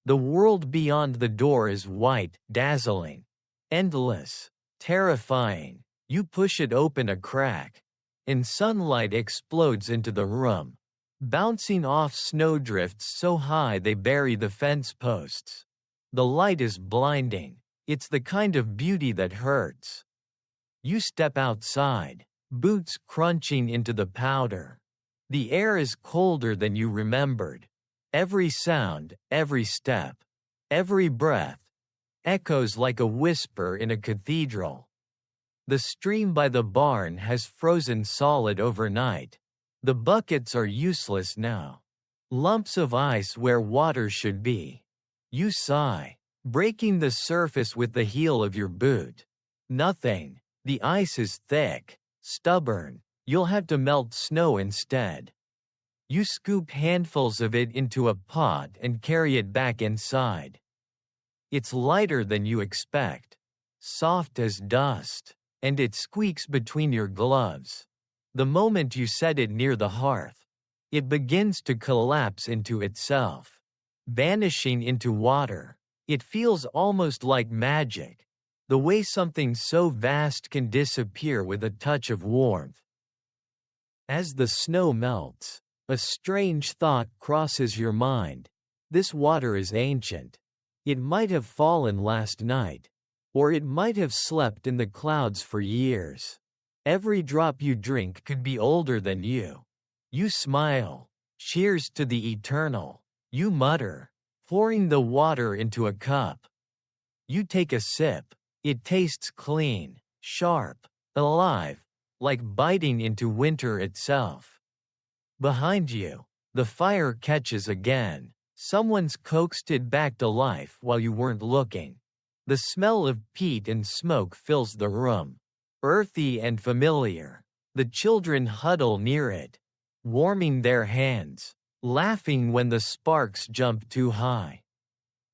The world beyond the door is white, dazzling, endless, terrifying. You push it open a crack, and sunlight explodes into the room, bouncing off snowdrifts so high they bury the fence posts. The light is blinding. It's the kind of beauty that hurts. You step outside, boots crunching into the powder. The air is colder than you remembered. Every sound, every step, every breath, echoes like a whisper in a cathedral. The stream by the barn has frozen solid overnight. The buckets are useless now. Lumps of ice where water should be. You sigh, breaking the surface with the heel of your boot. Nothing. The ice is thick, stubborn. You'll have to melt snow instead. You scoop handfuls of it into a pot and carry it back inside. It's lighter than you expect, soft as dust, and it squeaks between your gloves. The moment you set it near the hearth, it begins to collapse into itself, vanishing into water. It feels almost like magic, the way something so vast can disappear with a touch of warmth. As the snow melts, a strange thought crosses your mind. This water is ancient. It might have fallen last night, or it might have slept in the clouds for years. Every drop you drink could be older than you. You smile. Cheers to the eternal. You mutter, pouring the water into a cup. You take a sip. It tastes clean, sharp, alive, like biting into winter itself. Behind you, the fire catches again. Someone's coaxed it back to life while you weren't looking. The smell of peat and smoke fills the room, earthy and familiar. The children huddle near it, warming their hands, laughing when the sparks jump too high.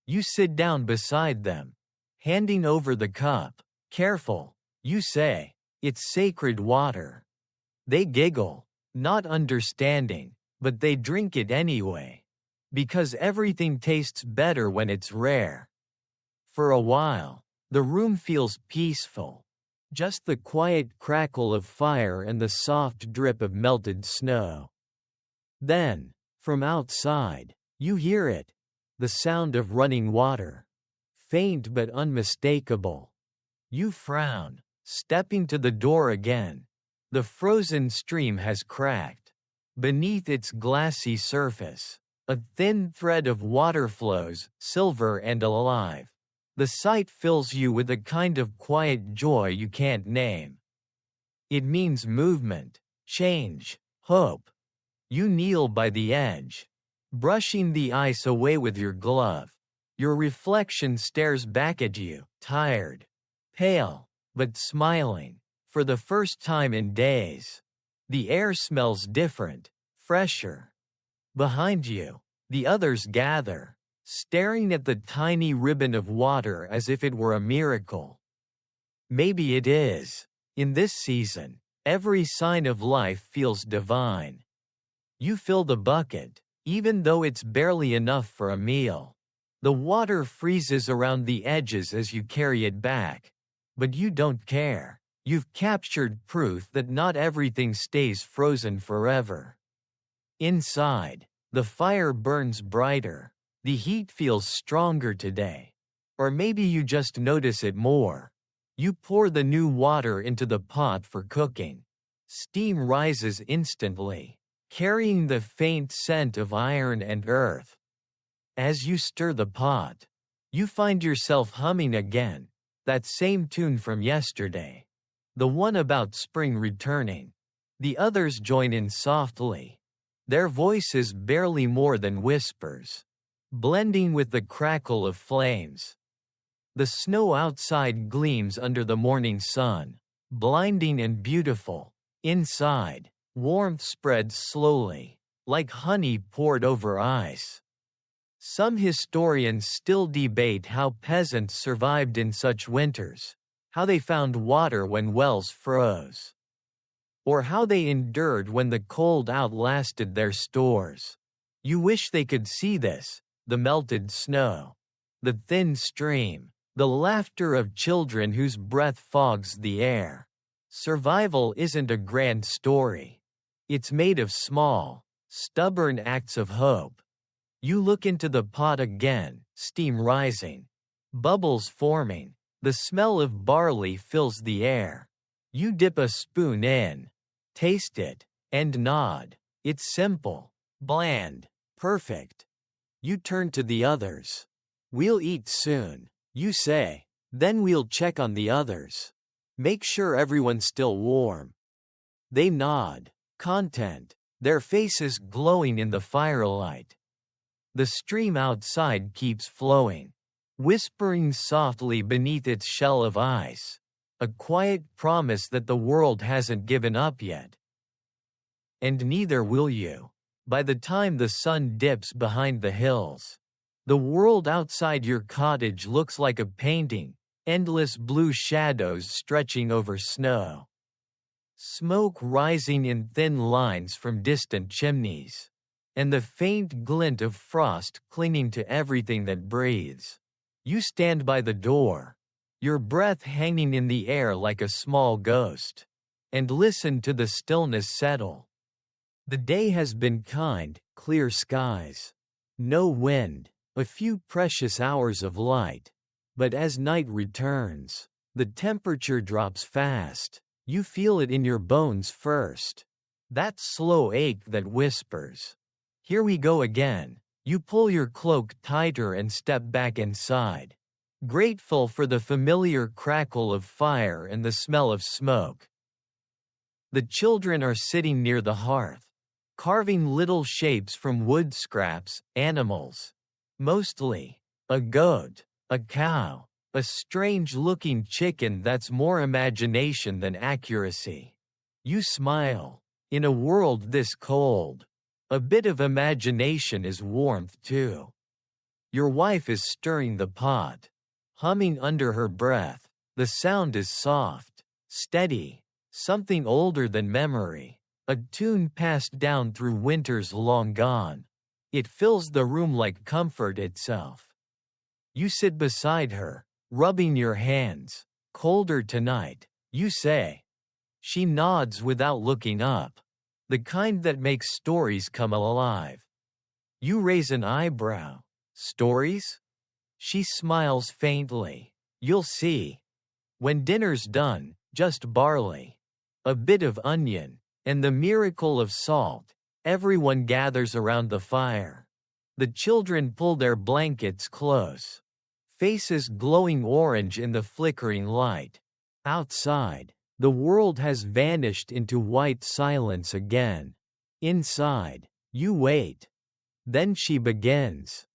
You sit down beside them, handing over the cup. Careful, you say, it's sacred water. They giggle, not understanding, but they drink it anyway. Because everything tastes better when it's rare. For a while, the room feels peaceful. Just the quiet crackle of fire and the soft drip of melted snow. Then, from outside, you hear it, the sound of running water. Faint but unmistakable. You frown, stepping to the door again. The frozen stream has cracked. Beneath its glassy surface, a thin thread of water flows, silver and alive. The sight fills you with a kind of quiet joy you can't name. It means movement, change, hope. You kneel by the edge, brushing the ice away with your glove. Your reflection stares back at you, tired, pale, but smiling, for the first time in days. The air smells different, fresher. Behind you, the others gather, staring at the tiny ribbon of water as if it were a miracle. Maybe it is. In this season, every sign of life feels divine. You fill the bucket, even though it's barely enough for a meal. The water freezes around the edges as you carry it back. But you don't care. You've captured proof that not everything stays frozen forever. Inside, the fire burns brighter. The heat feels stronger today. Or maybe you just notice it more. You pour the new water into the pot for cooking. Steam rises instantly, carrying the faint scent of iron and earth. As you stir the pot, you find yourself humming again, that same tune from yesterday. The one about spring returning. The others join in softly. Their voices barely more than whispers, blending with the crackle of flames. The snow outside gleams under the morning sun, blinding and beautiful. Inside, warmth spreads slowly, like honey poured over ice. Some historians still debate how peasants survived in such winters, how they found water when wells froze. or how they endured when the cold outlasted their stores. You wish they could see this, the melted snow, the thin stream, the laughter of children whose breath fogs the air. Survival isn't a grand story. It's made of small, stubborn acts of hope. You look into the pot again, steam rising, bubbles forming, the smell of barley fills the air. You dip a spoon in, taste it, and nod. It's simple, bland, perfect. You turn to the others. We'll eat soon, you say. Then we'll check on the others. Make sure everyone's still warm. They nod, content, their faces glowing in the firelight. The stream outside keeps flowing, whispering softly beneath its shell of ice, a quiet promise that the world hasn't given up yet. And neither will you. By the time the sun dips behind the hills, the world outside your cottage looks like a painting, endless blue shadows stretching over snow. Smoke rising in thin lines from distant chimneys, and the faint glint of frost clinging to everything that breathes. You stand by the door, your breath hanging in the air like a small ghost, and listen to the stillness settle. The day has been kind, clear skies, no wind, a few precious hours of light. But as night returns, the temperature drops fast. You feel it in your bones first. That slow ache that whispers, "Here we go again." You pull your cloak tighter and step back inside, grateful for the familiar crackle of fire and the smell of smoke. The children are sitting near the hearth, carving little shapes from wood scraps, animals. Mostly, a goat, a cow, a strange-looking chicken that's more imagination than accuracy. You smile. In a world this cold, a bit of imagination is warmth too. Your wife is stirring the pot, humming under her breath. The sound is soft, steady, something older than memory, a tune passed down through winters long gone. It fills the room like comfort itself. You sit beside her, rubbing your hands. "Colder tonight," you say. She nods without looking up, the kind that makes stories come alive. You raise an eyebrow. "Stories?" She smiles faintly. "You'll see. When dinner's done, just barley, a bit of onion, and the miracle of salt." Everyone gathers around the fire. The children pull their blankets close, faces glowing orange in the flickering light. Outside, the world has vanished into white silence again. Inside, you wait. Then she begins.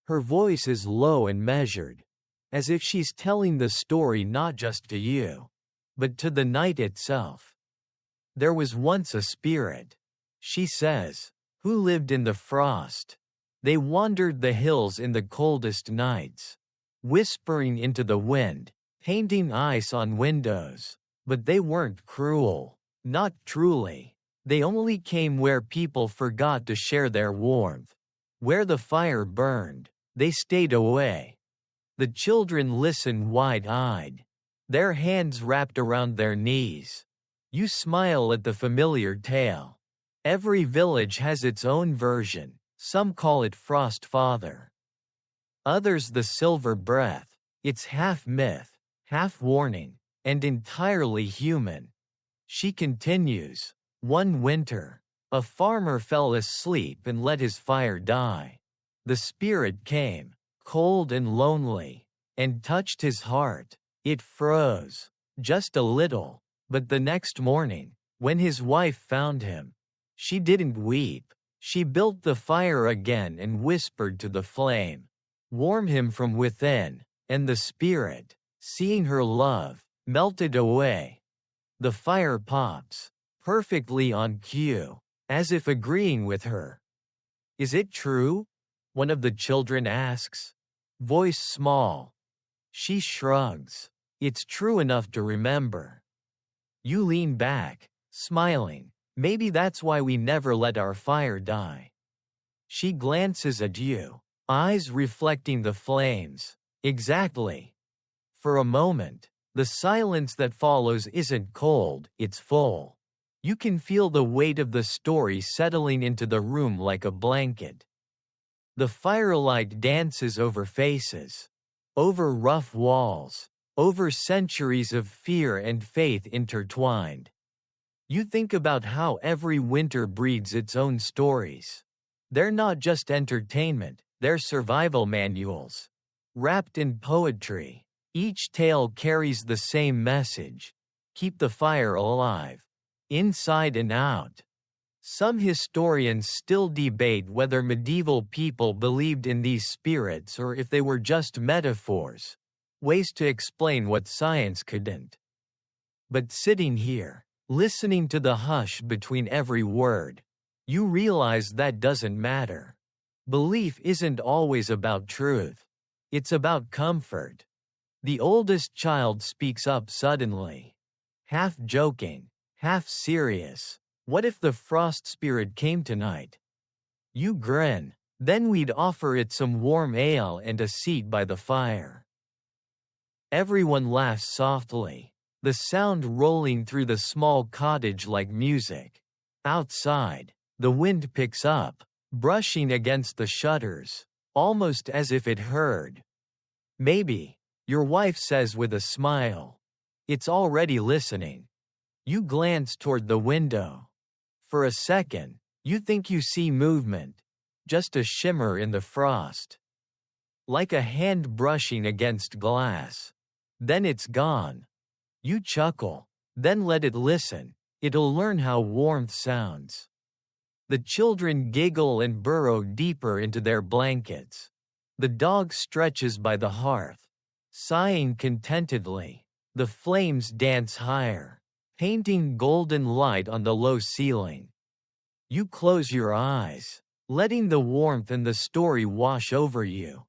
Her voice is low and measured, as if she's telling the story not just to you, but to the night itself. "There was once a spirit," she says, "who lived in the frost. They wandered the hills in the coldest nights, whispering into the wind, painting ice on windows. But they weren't cruel, not truly. They only came where people forgot to share their warmth. Where the fire burned, they stayed away." The children listen wide-eyed, their hands wrapped around their knees. You smile at the familiar tale. Every village has its own version. Some call it Frost Father, others the Silver Breath. It's half myth, half warning, and entirely human. She continues. "One winter, a farmer fell asleep and let his fire die. The spirit came, cold and lonely, and touched his heart. It froze, just a little, but the next morning, when his wife found him, she didn't weep. She built the fire again and whispered to the flame, 'Warm him from within,' and the spirit, seeing her love, melted away. The fire pops, perfectly on cue, as if agreeing with her." "Is it true?" one of the children asks, voice small. She shrugs. "It's true enough to remember." You lean back, smiling. Maybe that's why we never let our fire die. She glances at you, eyes reflecting the flames. Exactly. For a moment, the silence that follows isn't cold, it's full. You can feel the weight of the story settling into the room like a blanket. The firelight dances over faces, over rough walls, over centuries of fear and faith intertwined. You think about how every winter breeds its own stories. They're not just entertainment, they're survival manuals. Wrapped in poetry, each tale carries the same message: keep the fire alive, inside and out. Some historians still debate whether medieval people believed in these spirits or if they were just metaphors, ways to explain what science couldn't. But sitting here, listening to the hush between every word, you realize that doesn't matter. Belief isn't always about truth. It's about comfort. The oldest child speaks up suddenly. Half joking, half serious. What if the frost spirit came tonight? You grin. Then we'd offer it some warm ale and a seat by the fire. Everyone laughs softly, the sound rolling through the small cottage like music. Outside, the wind picks up, brushing against the shutters, almost as if it heard. Maybe, your wife says with a smile. It's already listening. You glance toward the window. For a second, you think you see movement, just a shimmer in the frost. Like a hand brushing against glass. Then it's gone. You chuckle, then let it listen. It'll learn how warmth sounds. The children giggle and burrow deeper into their blankets. The dog stretches by the hearth, sighing contentedly. The flames dance higher, painting golden light on the low ceiling. You close your eyes, letting the warmth and the story wash over you.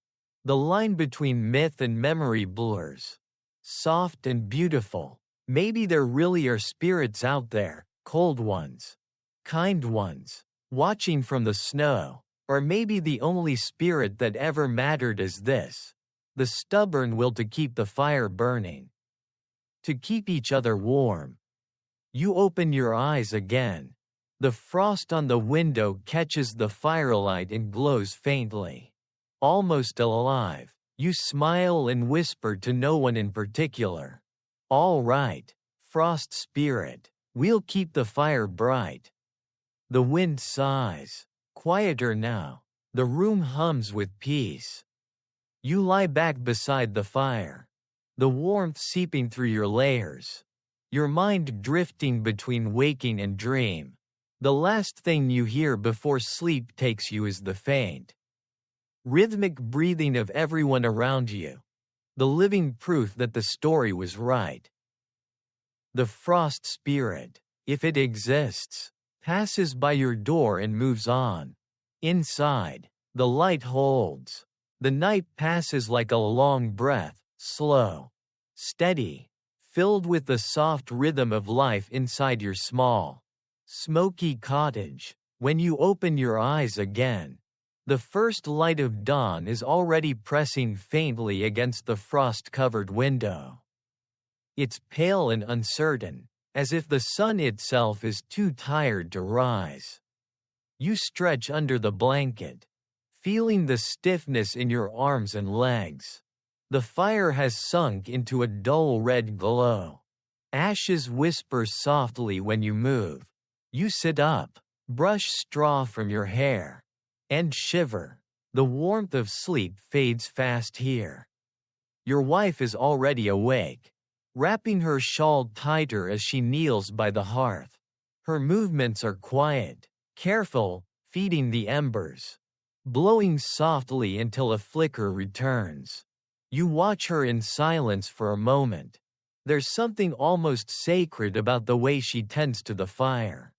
The line between myth and memory blurs. Soft and beautiful. Maybe there really are spirits out there, cold ones, kind ones, watching from the snow. Or maybe the only spirit that ever mattered is this: the stubborn will to keep the fire burning, to keep each other warm. You open your eyes again. The frost on the window catches the firelight and glows faintly. Almost alive, you smile and whisper to no one in particular. All right, frost spirit, we'll keep the fire bright. The wind sighs. Quieter now. The room hums with peace. You lie back beside the fire, the warmth seeping through your layers, your mind drifting between waking and dream. The last thing you hear before sleep takes you is the faint, rhythmic breathing of everyone around you, the living proof that the story was right. The frost spirit, if it exists, passes by your door and moves on. Inside, the light holds. The night passes like a long breath, slow, steady, filled with the soft rhythm of life inside your small, smoky cottage. When you open your eyes again, the first light of dawn is already pressing faintly against the frost-covered window. It's pale and uncertain, as if the sun itself is too tired to rise. You stretch under the blanket, feeling the stiffness in your arms and legs. The fire has sunk into a dull red glow. Ashes whisper softly when you move. You sit up, brush straw from your hair, and shiver. The warmth of sleep fades fast here. Your wife is already awake, wrapping her shawl tighter as she kneels by the hearth. Her movements are quiet, careful, feeding the embers, blowing softly until a flicker returns. You watch her in silence for a moment. There's something almost sacred about the way she tends to the fire.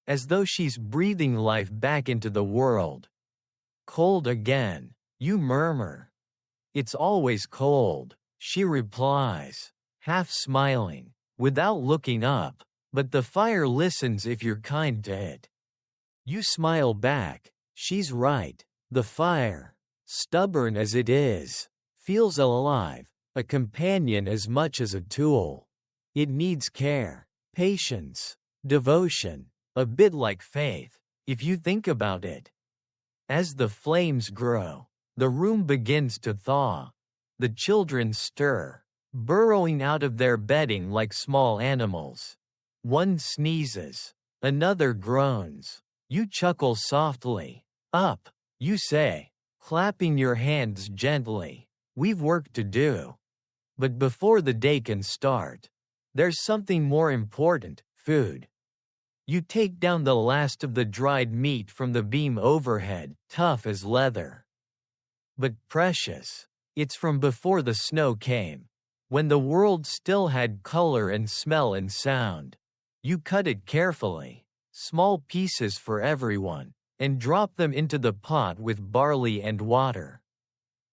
As though she's breathing life back into the world. Cold again, you murmur. It's always cold, she replies, half smiling, without looking up. But the fire listens if you're kind to it. You smile back. She's right. The fire, stubborn as it is, feels alive, a companion as much as a tool. It needs care, patience, devotion, a bit like faith, if you think about it. As the flames grow, the room begins to thaw. The children stir, burrowing out of their bedding like small animals. One sneezes, another groans. You chuckle softly. Up, you say, clapping your hands gently. We've work to do. But before the day can start, there's something more important, food. You take down the last of the dried meat from the beam overhead, tough as leather. But precious. It's from before the snow came, when the world still had color and smell and sound. You cut it carefully, small pieces for everyone, and drop them into the pot with barley and water.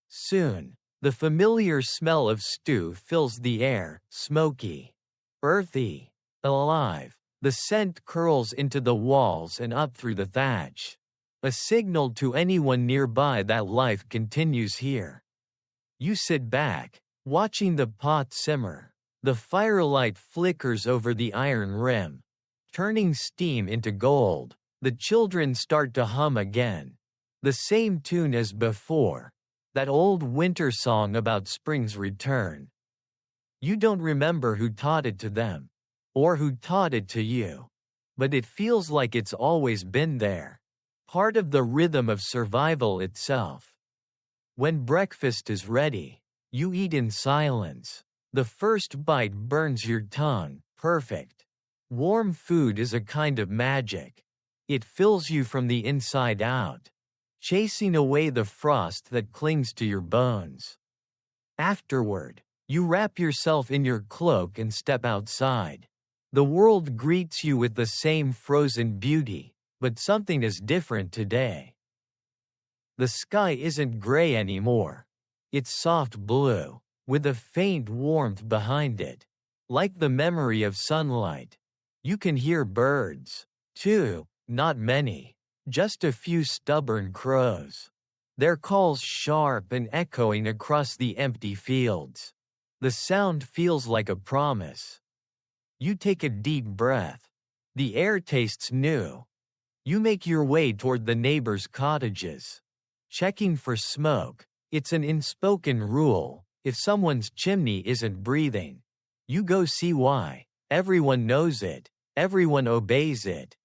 Soon, the familiar smell of stew fills the air, smoky, earthy, alive. The scent curls into the walls and up through the thatch, a signal to anyone nearby that life continues here. You sit back, watching the pot simmer. The firelight flickers over the iron rim, turning steam into gold. The children start to hum again. The same tune as before, that old winter song about spring's return. You don't remember who taught it to them, or who taught it to you, but it feels like it's always been there, part of the rhythm of survival itself. When breakfast is ready, you eat in silence. The first bite burns your tongue, perfect. Warm food is a kind of magic. It fills you from the inside out, chasing away the frost that clings to your bones. Afterward, you wrap yourself in your cloak and step outside. The world greets you with the same frozen beauty, but something is different today. The sky isn't gray anymore. It's soft blue, with a faint warmth behind it, like the memory of sunlight. You can hear birds, too, not many, just a few stubborn crows. Their calls sharp and echoing across the empty fields. The sound feels like a promise. You take a deep breath. The air tastes new. You make your way toward the neighbors' cottages, checking for smoke. It's an unspoken rule. If someone's chimney isn't breathing, you go see why. Everyone knows it. Everyone obeys it.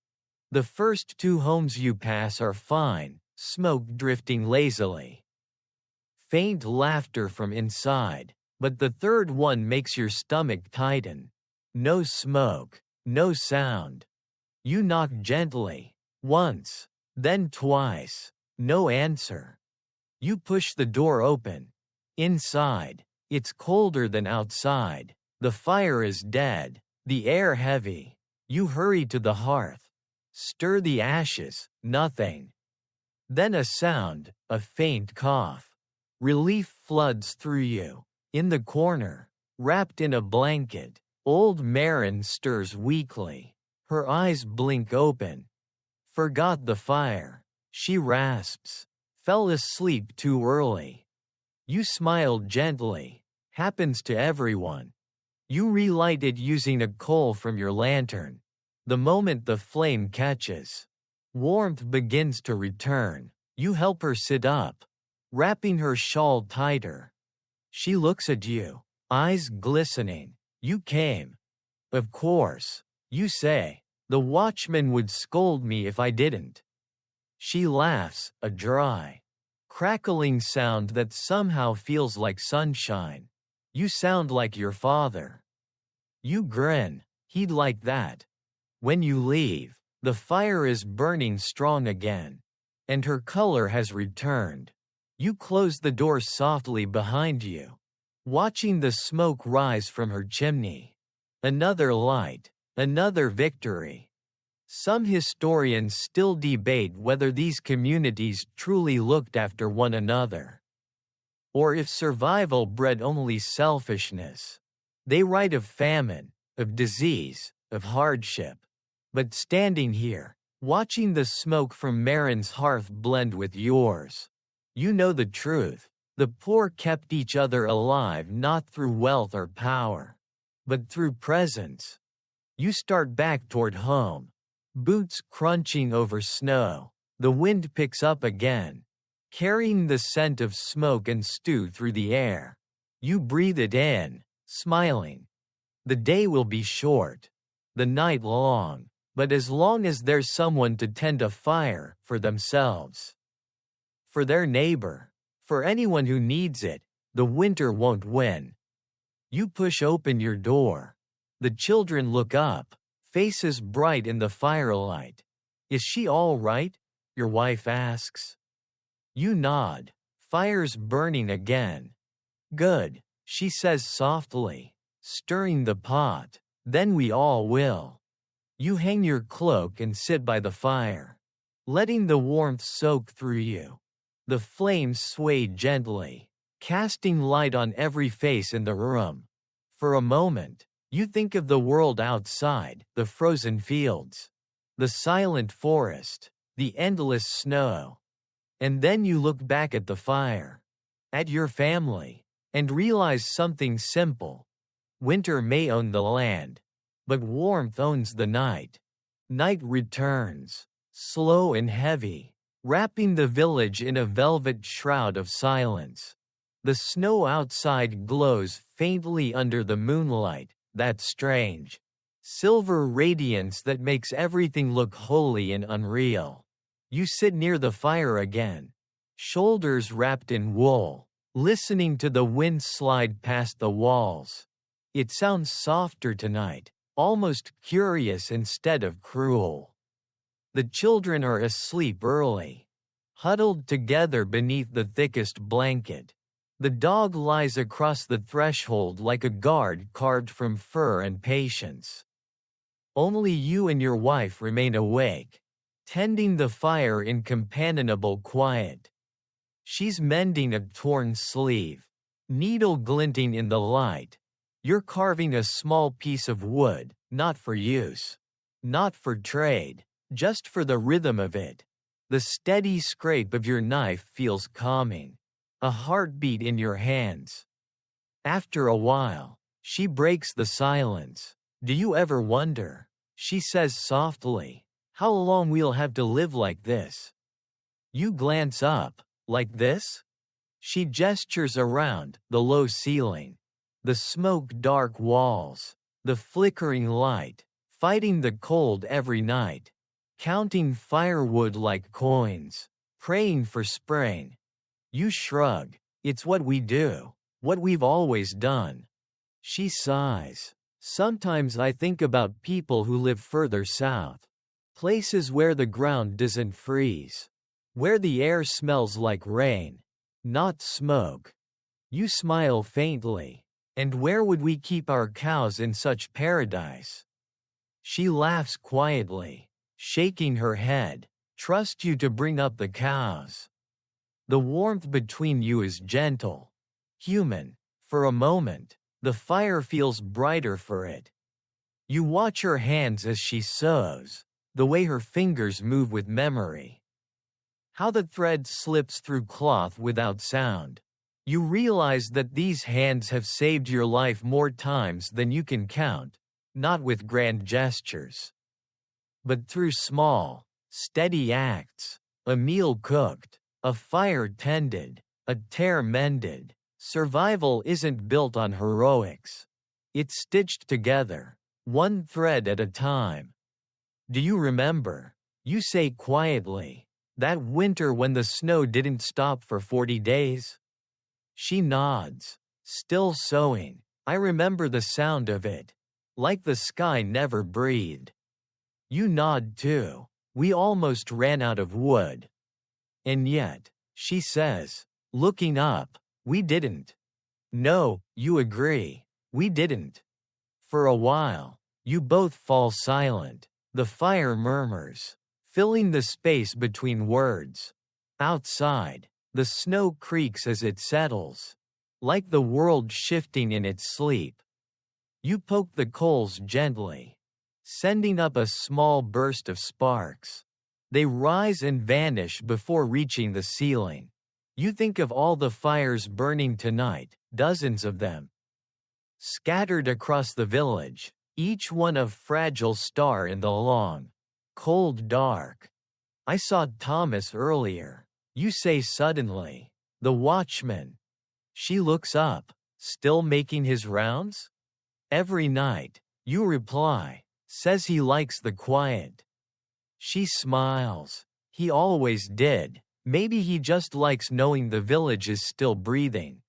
The first two homes you pass are fine, smoke drifting lazily. Faint laughter from inside, but the third one makes your stomach tighten. No smoke, no sound. You knock gently, once, then twice. No answer. You push the door open. Inside, it's colder than outside. The fire is dead, the air heavy. You hurry to the hearth. Stir the ashes, nothing. Then a sound, a faint cough. Relief floods through you. In the corner, wrapped in a blanket, old Marin stirs weakly. Her eyes blink open. Forgot the fire. She rasps. Fell asleep too early. You smiled gently. Happens to everyone. You relight it using a coal from your lantern. The moment the flame catches, warmth begins to return. You help her sit up, wrapping her shawl tighter. She looks at you, eyes glistening. You came. Of course, you say. The watchman would scold me if I didn't. She laughs, a dry, crackling sound that somehow feels like sunshine. You sound like your father. You grin. He'd like that. When you leave, the fire is burning strong again, and her color has returned. You close the door softly behind you, watching the smoke rise from her chimney. Another light, another victory. Some historians still debate whether these communities truly looked after one another, or if survival bred only selfishness. They write of famine, of disease, of hardship. But standing here, watching the smoke from Marin's hearth blend with yours, you know the truth. The poor kept each other alive not through wealth or power, but through presence. You start back toward home, boots crunching over snow. The wind picks up again, carrying the scent of smoke and stew through the air. You breathe it in, smiling. The day will be short, the night long, but as long as there's someone to tend a fire for themselves, for their neighbor, for anyone who needs it, the winter won't win. You push open your door. The children look up, faces bright in the firelight. Is she all right? Your wife asks. You nod. Fire's burning again. Good, she says softly, stirring the pot. Then we all will. You hang your cloak and sit by the fire, letting the warmth soak through you. The flames sway gently, casting light on every face in the room. For a moment, you think of the world outside, the frozen fields, the silent forest, the endless snow. And then you look back at the fire, at your family, and realize something simple. Winter may own the land, but warmth owns the night. Night returns, slow and heavy, wrapping the village in a velvet shroud of silence. The snow outside glows faintly under the moonlight, that strange, silver radiance that makes everything look holy and unreal. You sit near the fire again, shoulders wrapped in wool, listening to the wind slide past the walls. It sounds softer tonight, almost curious instead of cruel. The children are asleep early, huddled together beneath the thickest blanket. The dog lies across the threshold like a guard carved from fur and patience. Only you and your wife remain awake, tending the fire in companionable quiet. She's mending a torn sleeve, needle glinting in the light. You're carving a small piece of wood, not for use, not for trade, just for the rhythm of it. The steady scrape of your knife feels calming, a heartbeat in your hands. After a while, she breaks the silence. Do you ever wonder, she says softly, how long we'll have to live like this? You glance up. Like this? She gestures around, the low ceiling, the smoke-dark walls, the flickering light, fighting the cold every night, counting firewood like coins, praying for spring. You shrug. It's what we do, what we've always done. She sighs. Sometimes I think about people who live further south, places where the ground doesn't freeze, where the air smells like rain, not smoke. You smile faintly. And where would we keep our cows in such paradise? She laughs quietly, shaking her head. Trust you to bring up the cows. The warmth between you is gentle, human. For a moment, the fire feels brighter for it. You watch her hands as she sews, the way her fingers move with memory. How the thread slips through cloth without sound. You realize that these hands have saved your life more times than you can count, not with grand gestures, but through small, steady acts. A meal cooked, a fire tended, a tear mended. Survival isn't built on heroics. It's stitched together, one thread at a time. Do you remember, you say quietly, that winter when the snow didn't stop for 40 days? She nods, still sewing. I remember the sound of it, like the sky never breathed. You nod too. We almost ran out of wood. And yet, she says, looking up, we didn't. No, you agree, we didn't. For a while, you both fall silent. The fire murmurs, filling the space between words. Outside, the snow creaks as it settles, like the world shifting in its sleep. You poke the coals gently. sending up a small burst of sparks. They rise and vanish before reaching the ceiling. You think of all the fires burning tonight, dozens of them, scattered across the village, each one a fragile star in the long, cold dark. I saw Thomas earlier, you say suddenly. The watchman. She looks up, still making his rounds? Every night, you reply, says he likes the quiet. She smiles. He always did. Maybe he just likes knowing the village is still breathing.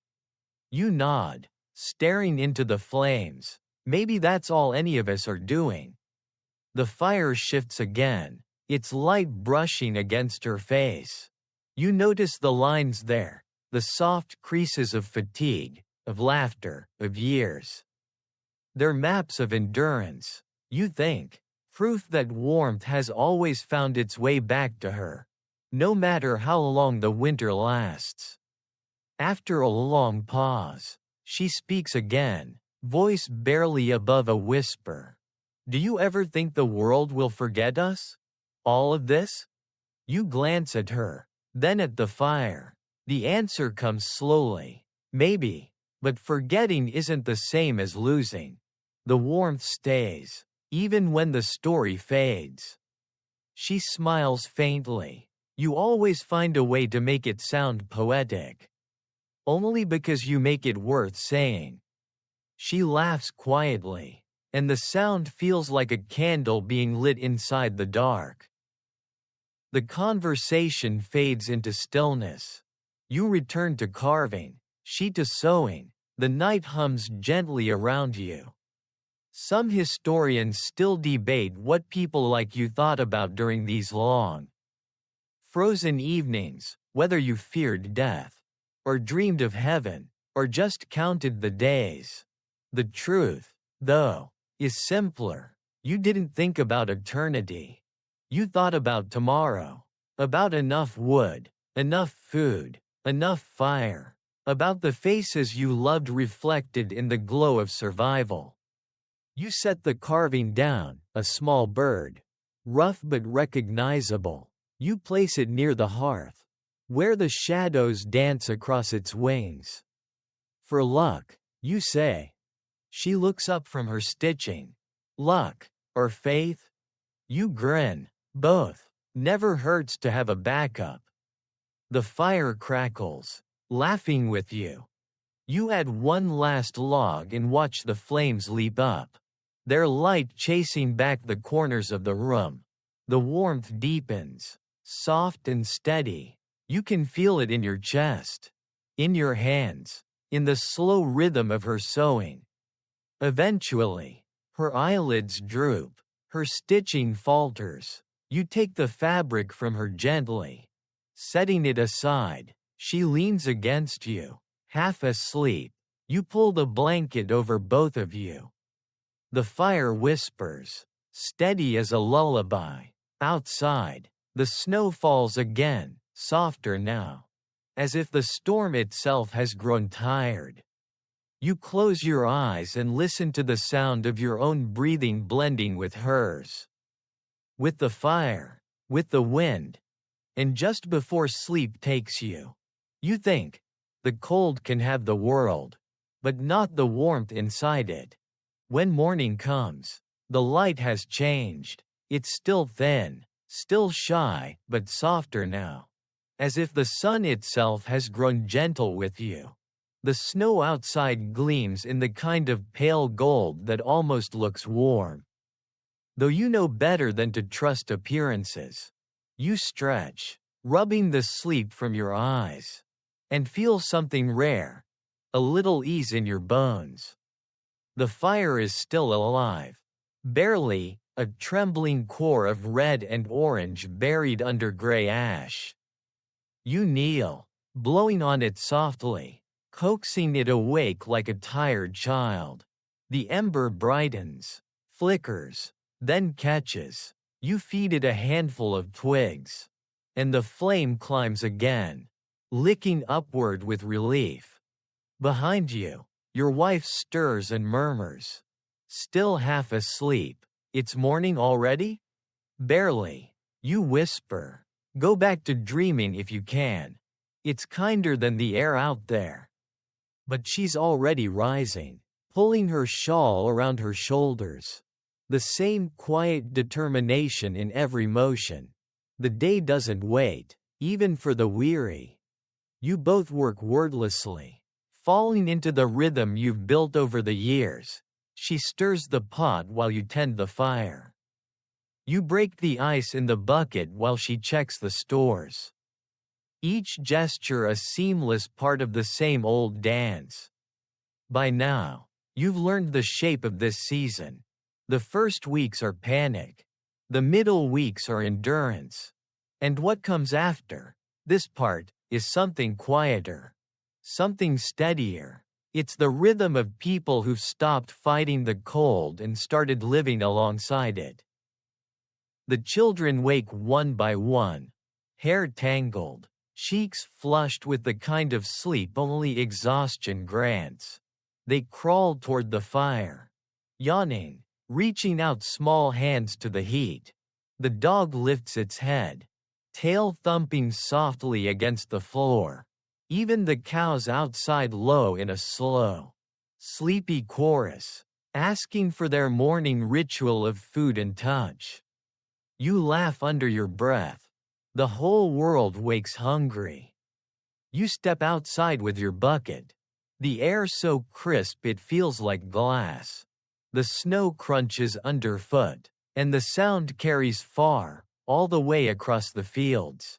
You nod, staring into the flames. Maybe that's all any of us are doing. The fire shifts again, its light brushing against her face. You notice the lines there, the soft creases of fatigue, of laughter, of years. They're maps of endurance, you think, proof that warmth has always found its way back to her, no matter how long the winter lasts. After a long pause, she speaks again, voice barely above a whisper. Do you ever think the world will forget us? All of this? You glance at her, then at the fire. The answer comes slowly. Maybe, but forgetting isn't the same as losing. The warmth stays, even when the story fades. She smiles faintly. You always find a way to make it sound poetic. Only because you make it worth saying. She laughs quietly, and the sound feels like a candle being lit inside the dark. The conversation fades into stillness. You return to carving, she to sewing. The night hums gently around you. Some historians still debate what people like you thought about during these long, frozen evenings, whether you feared death, or dreamed of heaven, or just counted the days. The truth, though, is simpler. You didn't think about eternity. You thought about tomorrow, about enough wood, enough food, enough fire, about the faces you loved reflected in the glow of survival. You set the carving down, a small bird, rough but recognizable. You place it near the hearth, where the shadows dance across its wings. For luck, you say. She looks up from her stitching. Luck, or faith? You grin. Both. Never hurts to have a backup. The fire crackles, laughing with you. You add one last log and watch the flames leap up, their light chasing back the corners of the room. The warmth deepens, soft and steady. You can feel it in your chest, in your hands, in the slow rhythm of her sewing. Eventually, her eyelids droop, her stitching falters. You take the fabric from her gently. Setting it aside, she leans against you, half asleep. You pull the blanket over both of you. The fire whispers, steady as a lullaby. Outside, the snow falls again, softer now, as if the storm itself has grown tired. You close your eyes and listen to the sound of your own breathing blending with hers. With the fire, with the wind, and just before sleep takes you, you think, the cold can have the world, but not the warmth inside it. When morning comes, the light has changed. It's still thin, still shy, but softer now, as if the sun itself has grown gentle with you. The snow outside gleams in the kind of pale gold that almost looks warm. Though you know better than to trust appearances, you stretch, rubbing the sleep from your eyes, and feel something rare, a little ease in your bones. The fire is still alive, barely, a trembling core of red and orange buried under gray ash. You kneel, blowing on it softly, coaxing it awake like a tired child. The ember brightens, flickers, then catches. You feed it a handful of twigs, and the flame climbs again, licking upward with relief. Behind you, your wife stirs and murmurs, still half asleep. It's morning already? Barely. You whisper. Go back to dreaming if you can. It's kinder than the air out there. But she's already rising, pulling her shawl around her shoulders. The same quiet determination in every motion. The day doesn't wait, even for the weary. You both work wordlessly, falling into the rhythm you've built over the years. She stirs the pot while you tend the fire. You break the ice in the bucket while she checks the stores. Each gesture a seamless part of the same old dance. By now, you've learned the shape of this season. The first weeks are panic. The middle weeks are endurance. And what comes after, this part, is something quieter. Something steadier. It's the rhythm of people who've stopped fighting the cold and started living alongside it. The children wake one by one, hair tangled, cheeks flushed with the kind of sleep only exhaustion grants. They crawl toward the fire, yawning, reaching out small hands to the heat. The dog lifts its head, tail thumping softly against the floor. Even the cows outside low in a slow, sleepy chorus, asking for their morning ritual of food and touch. You laugh under your breath. The whole world wakes hungry. You step outside with your bucket. The air so crisp it feels like glass. The snow crunches underfoot, and the sound carries far, all the way across the fields.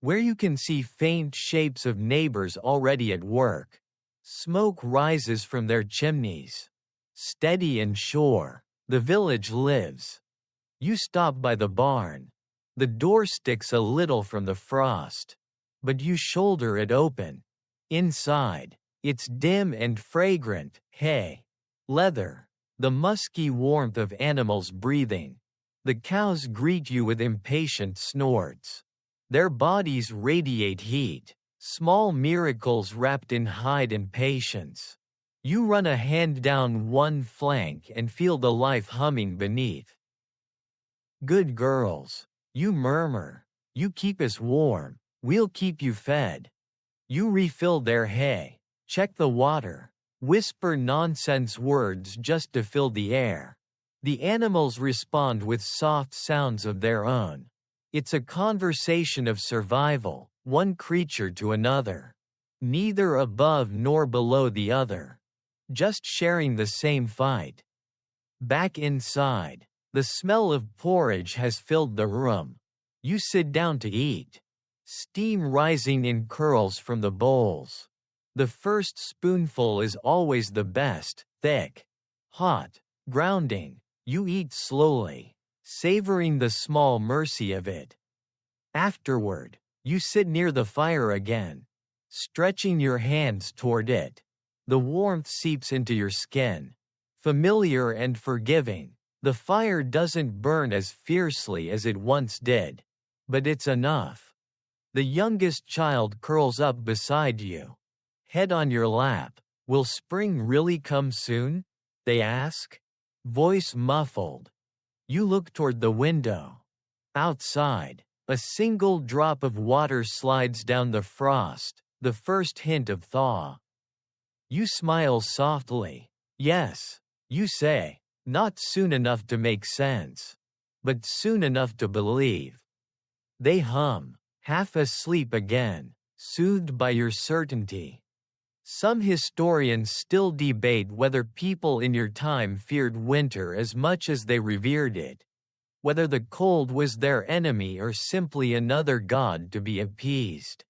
Where you can see faint shapes of neighbors already at work. Smoke rises from their chimneys. Steady and sure, the village lives. You stop by the barn. The door sticks a little from the frost, but you shoulder it open. Inside, it's dim and fragrant, hay, leather, the musky warmth of animals breathing. The cows greet you with impatient snorts. Their bodies radiate heat, small miracles wrapped in hide and patience. You run a hand down one flank and feel the life humming beneath. Good girls, you murmur. You keep us warm, we'll keep you fed. You refill their hay, check the water, whisper nonsense words just to fill the air. The animals respond with soft sounds of their own. It's a conversation of survival, one creature to another. Neither above nor below the other. Just sharing the same fight. Back inside, the smell of porridge has filled the room. You sit down to eat. Steam rising in curls from the bowls. The first spoonful is always the best, thick, hot, grounding. You eat slowly, savoring the small mercy of it. Afterward, you sit near the fire again, stretching your hands toward it. The warmth seeps into your skin. Familiar and forgiving. The fire doesn't burn as fiercely as it once did. But it's enough. The youngest child curls up beside you. Head on your lap. Will spring really come soon? They ask. Voice muffled. You look toward the window. Outside, a single drop of water slides down the frost, the first hint of thaw. You smile softly. Yes, you say, not soon enough to make sense, but soon enough to believe. They hum, half asleep again, soothed by your certainty. Some historians still debate whether people in your time feared winter as much as they revered it, whether the cold was their enemy or simply another god to be appeased.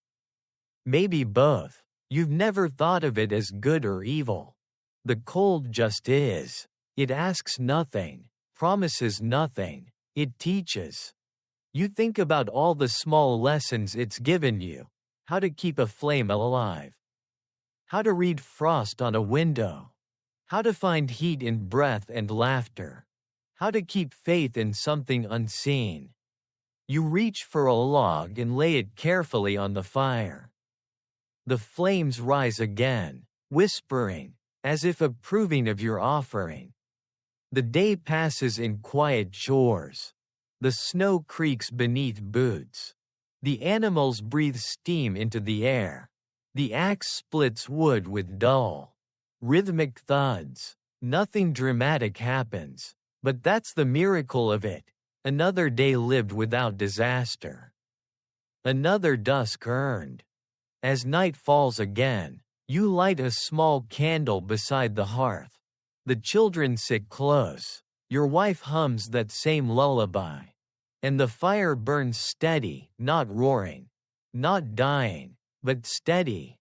Maybe both. You've never thought of it as good or evil. The cold just is. It asks nothing, promises nothing, it teaches. You think about all the small lessons it's given you. How to keep a flame alive. How to read frost on a window. How to find heat in breath and laughter. How to keep faith in something unseen. You reach for a log and lay it carefully on the fire. The flames rise again, whispering, as if approving of your offering. The day passes in quiet chores. The snow creaks beneath boots. The animals breathe steam into the air. The axe splits wood with dull, rhythmic thuds. Nothing dramatic happens, but that's the miracle of it. Another day lived without disaster. Another dusk earned. As night falls again, you light a small candle beside the hearth. The children sit close. Your wife hums that same lullaby. And the fire burns steady, not roaring, not dying, but steady.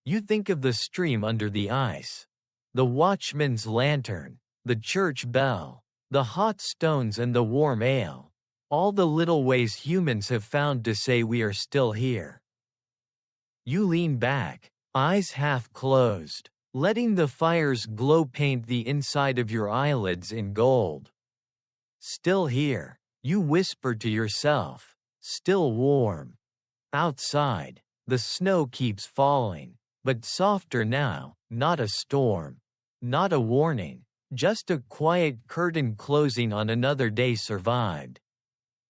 You think of the stream under the ice, the watchman's lantern, the church bell, the hot stones and the warm ale. All the little ways humans have found to say we are still here. You lean back, eyes half closed, letting the fire's glow paint the inside of your eyelids in gold. Still here, you whisper to yourself, still warm. Outside, the snow keeps falling, but softer now, not a storm, not a warning, just a quiet curtain closing on another day survived.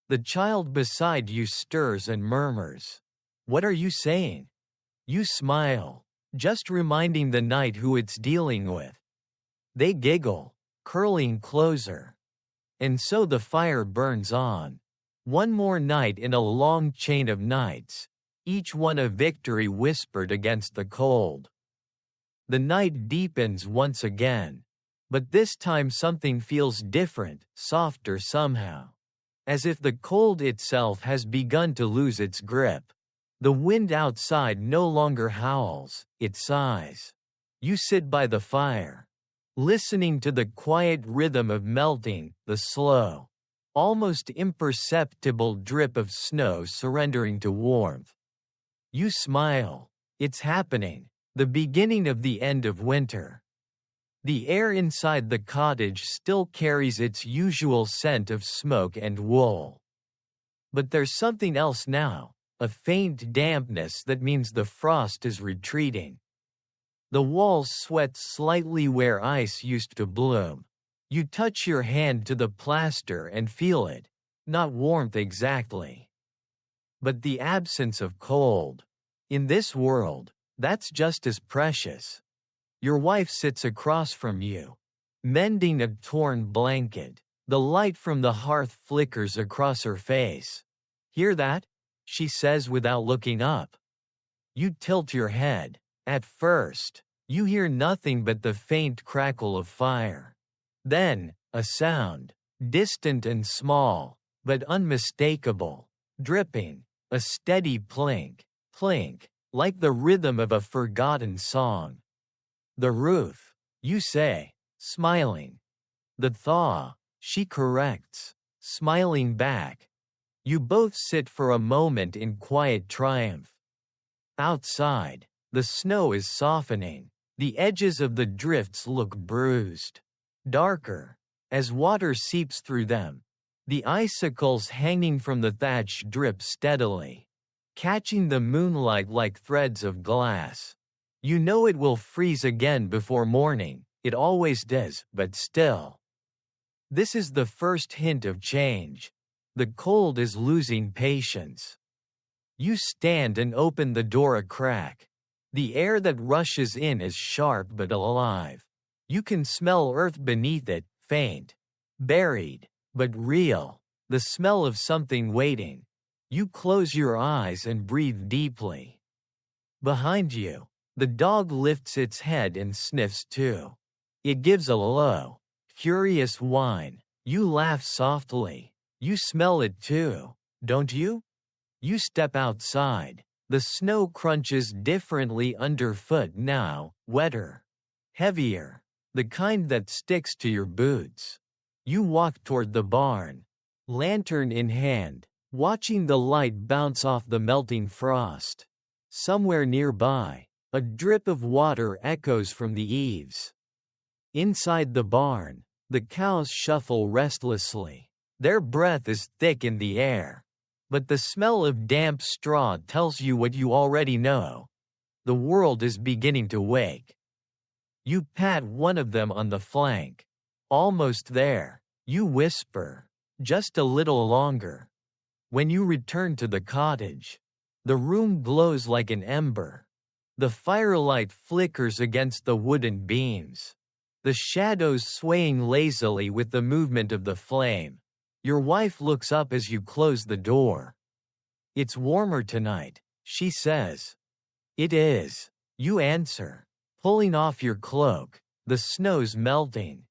The child beside you stirs and murmurs. What are you saying? You smile, just reminding the night who it's dealing with. They giggle, curling closer. And so the fire burns on. One more night in a long chain of nights, each one a victory whispered against the cold. The night deepens once again, but this time something feels different, softer somehow. As if the cold itself has begun to lose its grip. The wind outside no longer howls, it sighs. You sit by the fire, listening to the quiet rhythm of melting, the slow, almost imperceptible drip of snow surrendering to warmth. You smile. It's happening, the beginning of the end of winter. The air inside the cottage still carries its usual scent of smoke and wool. But there's something else now, a faint dampness that means the frost is retreating. The walls sweat slightly where ice used to bloom. You touch your hand to the plaster and feel it, not warmth exactly, but the absence of cold. In this world, that's just as precious. Your wife sits across from you, mending a torn blanket. The light from the hearth flickers across her face. Hear that? She says without looking up. You tilt your head. At first, you hear nothing but the faint crackle of fire. Then, a sound, distant and small, but unmistakable, dripping, a steady plink, plink, like the rhythm of a forgotten song. The roof, you say, smiling. The thaw, she corrects, smiling back. You both sit for a moment in quiet triumph. Outside, the snow is softening. The edges of the drifts look bruised, darker, as water seeps through them. The icicles hanging from the thatch drip steadily, catching the moonlight like threads of glass. You know it will freeze again before morning, it always does, but still. This is the first hint of change. The cold is losing patience. You stand and open the door a crack. The air that rushes in is sharp but alive. You can smell earth beneath it, faint, buried, but real, the smell of something waiting. You close your eyes and breathe deeply. Behind you, the dog lifts its head and sniffs too. It gives a low, curious whine. You laugh softly. You smell it too, don't you? You step outside. The snow crunches differently underfoot now, wetter, heavier, the kind that sticks to your boots. You walk toward the barn, lantern in hand, watching the light bounce off the melting frost. Somewhere nearby, a drip of water echoes from the eaves. Inside the barn, the cows shuffle restlessly. Their breath is thick in the air. But the smell of damp straw tells you what you already know. The world is beginning to wake. You pat one of them on the flank. Almost there, you whisper. Just a little longer. When you return to the cottage, the room glows like an ember. The firelight flickers against the wooden beams, the shadows swaying lazily with the movement of the flame. Your wife looks up as you close the door. "It's warmer tonight," she says. "It is," you answer, pulling off your cloak. "The snow's melting."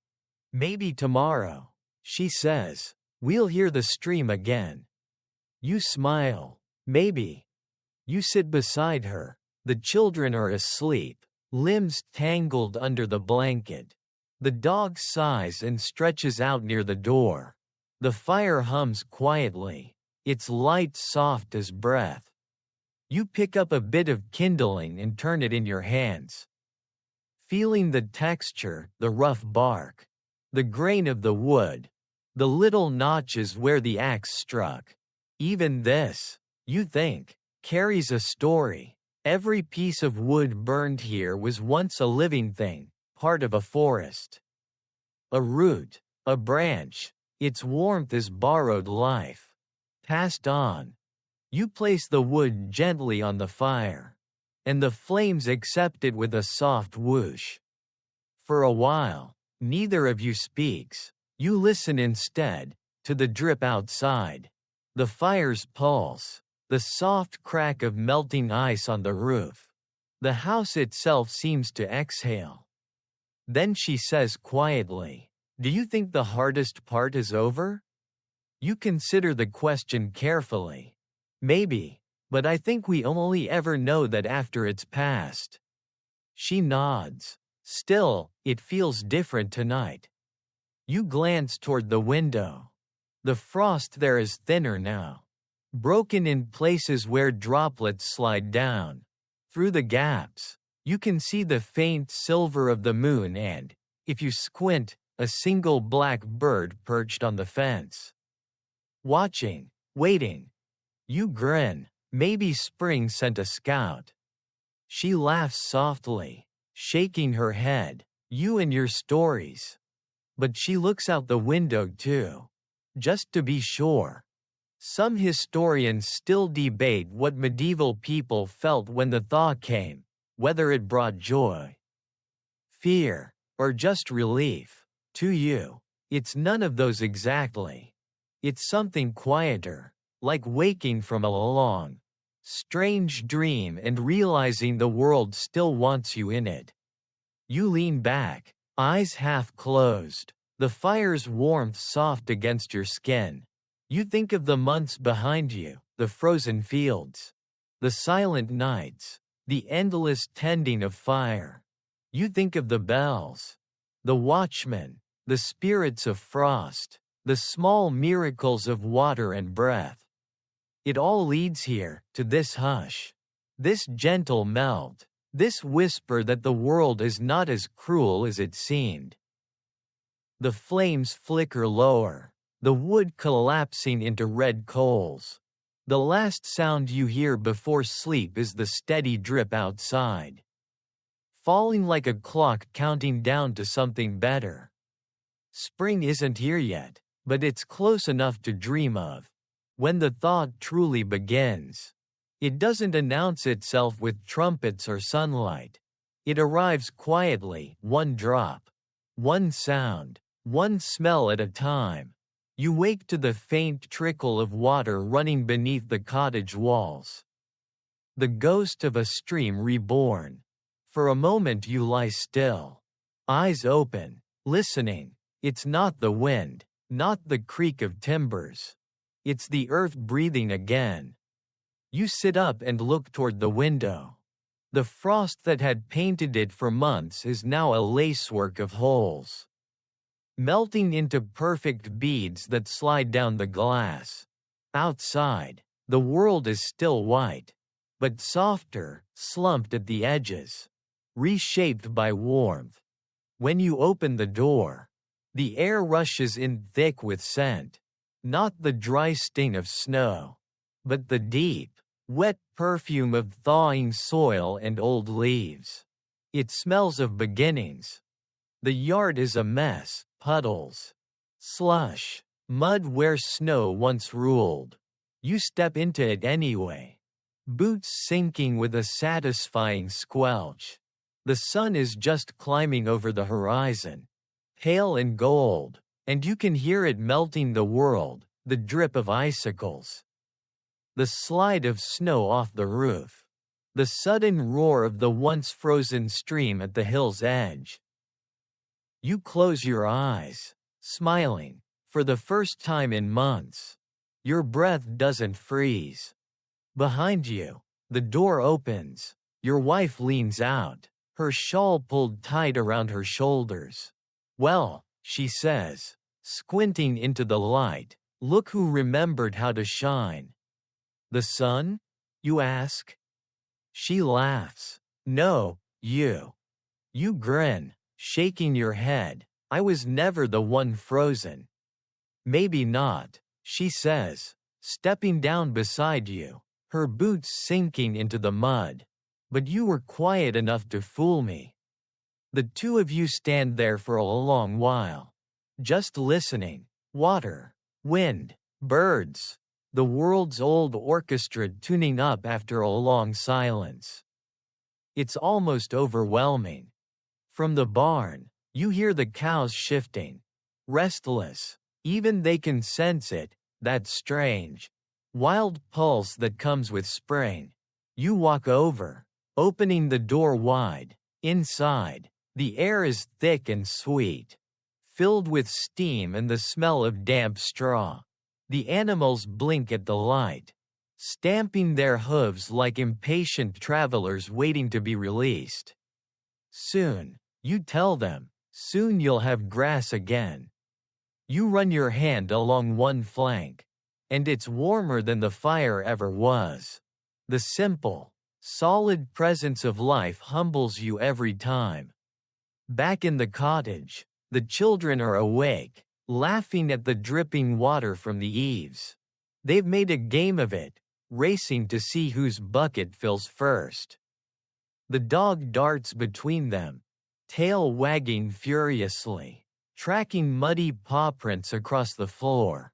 "Maybe tomorrow," she says, "we'll hear the stream again." You smile. "Maybe." You sit beside her. The children are asleep, limbs tangled under the blanket. The dog sighs and stretches out near the door. The fire hums quietly, its light soft as breath. You pick up a bit of kindling and turn it in your hands. Feeling the texture, the rough bark, the grain of the wood, the little notches where the axe struck. Even this, you think, carries a story. Every piece of wood burned here was once a living thing, part of a forest. A root, a branch, its warmth is borrowed life, passed on. You place the wood gently on the fire, and the flames accept it with a soft whoosh. For a while, neither of you speaks. You listen instead, to the drip outside, the fire's pulse, the soft crack of melting ice on the roof. The house itself seems to exhale. Then she says quietly, "Do you think the hardest part is over?" You consider the question carefully. "Maybe, but I think we only ever know that after it's past." She nods. "Still, it feels different tonight." You glance toward the window. The frost there is thinner now, broken in places where droplets slide down. Through the gaps, you can see the faint silver of the moon and, if you squint, a single black bird perched on the fence. Watching, waiting. You grin. Maybe spring sent a scout. She laughs softly, shaking her head. You and your stories. But she looks out the window too. Just to be sure. Some historians still debate what medieval people felt when the thaw came, whether it brought joy, fear, or just relief. To you, it's none of those exactly. It's something quieter, like waking from a long, strange dream and realizing the world still wants you in it. You lean back, eyes half closed, the fire's warmth soft against your skin. You think of the months behind you, the frozen fields, the silent nights, the endless tending of fire. You think of the bells, the watchmen, the spirits of frost, the small miracles of water and breath. It all leads here, to this hush, this gentle melt, this whisper that the world is not as cruel as it seemed. The flames flicker lower, the wood collapsing into red coals. The last sound you hear before sleep is the steady drip outside, falling like a clock counting down to something better. Spring isn't here yet, but it's close enough to dream of. When the thaw truly begins, it doesn't announce itself with trumpets or sunlight. It arrives quietly, one drop, one sound, one smell at a time. You wake to the faint trickle of water running beneath the cottage walls. The ghost of a stream reborn. For a moment you lie still, eyes open, listening. It's not the wind, not the creak of timbers. It's the earth breathing again. You sit up and look toward the window. The frost that had painted it for months is now a lacework of holes, melting into perfect beads that slide down the glass. Outside, the world is still white, but softer, slumped at the edges, reshaped by warmth. When you open the door, the air rushes in thick with scent, not the dry sting of snow, but the deep, wet perfume of thawing soil and old leaves. It smells of beginnings. The yard is a mess, puddles, slush, mud where snow once ruled. You step into it anyway. Boots sinking with a satisfying squelch. The sun is just climbing over the horizon, pale and gold, and you can hear it melting the world, the drip of icicles, the slide of snow off the roof, the sudden roar of the once frozen stream at the hill's edge. You close your eyes, smiling, for the first time in months. Your breath doesn't freeze. Behind you, the door opens. Your wife leans out, her shawl pulled tight around her shoulders. "Well," she says, squinting into the light, "look who remembered how to shine." "The sun?" you ask. She laughs. "No, you." You grin, shaking your head. "I was never the one frozen." "Maybe not," she says, stepping down beside you, her boots sinking into the mud. "But you were quiet enough to fool me." The two of you stand there for a long while, just listening. Water, wind, birds, the world's old orchestra tuning up after a long silence. It's almost overwhelming. From the barn, you hear the cows shifting, restless. Even they can sense it, that strange, wild pulse that comes with spring. You walk over, opening the door wide. Inside, the air is thick and sweet, filled with steam and the smell of damp straw. The animals blink at the light, stamping their hooves like impatient travelers waiting to be released. Soon, you tell them, soon you'll have grass again. You run your hand along one flank, and it's warmer than the fire ever was. The simple, solid presence of life humbles you every time. Back in the cottage, the children are awake, laughing at the dripping water from the eaves. They've made a game of it, racing to see whose bucket fills first. The dog darts between them, tail wagging furiously, tracking muddy paw prints across the floor.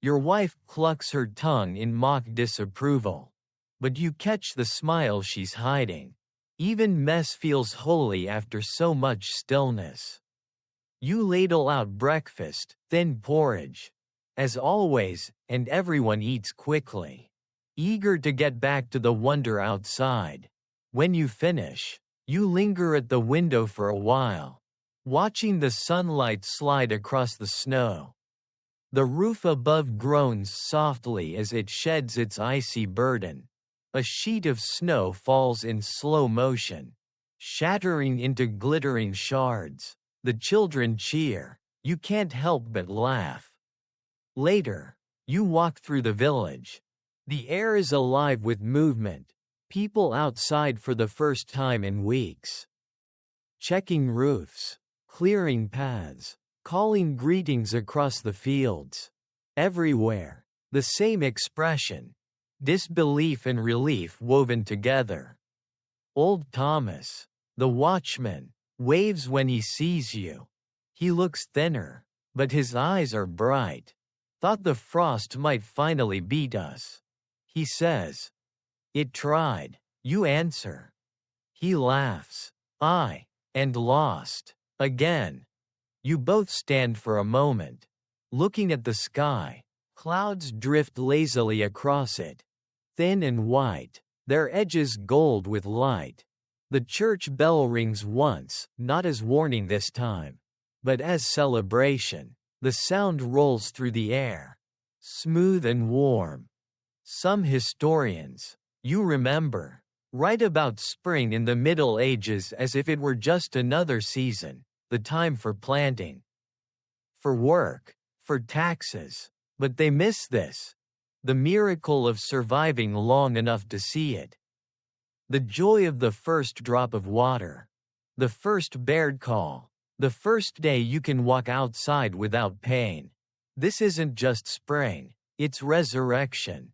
Your wife clucks her tongue in mock disapproval, but you catch the smile she's hiding. Even mess feels holy after so much stillness. You ladle out breakfast, thin porridge, as always, and everyone eats quickly, eager to get back to the wonder outside. When you finish, you linger at the window for a while, watching the sunlight slide across the snow. The roof above groans softly as it sheds its icy burden. A sheet of snow falls in slow motion, shattering into glittering shards. The children cheer. You can't help but laugh. Later, you walk through the village. The air is alive with movement, people outside for the first time in weeks. Checking roofs, clearing paths, calling greetings across the fields. Everywhere, the same expression, disbelief and relief woven together. Old Thomas, the watchman, waves when he sees you. He looks thinner, but his eyes are bright. "Thought the frost might finally beat us," he says. "It tried," you answer. He laughs. "Aye, and lost. Again." You both stand for a moment, looking at the sky. Clouds drift lazily across it, thin and white, their edges gold with light. The church bell rings once, not as warning this time, but as celebration. The sound rolls through the air, smooth and warm. Some historians, you remember, write about spring in the Middle Ages as if it were just another season, the time for planting, for work, for taxes. But they miss this, the miracle of surviving long enough to see it. The joy of the first drop of water, the first bird call, the first day you can walk outside without pain. This isn't just spring, it's resurrection.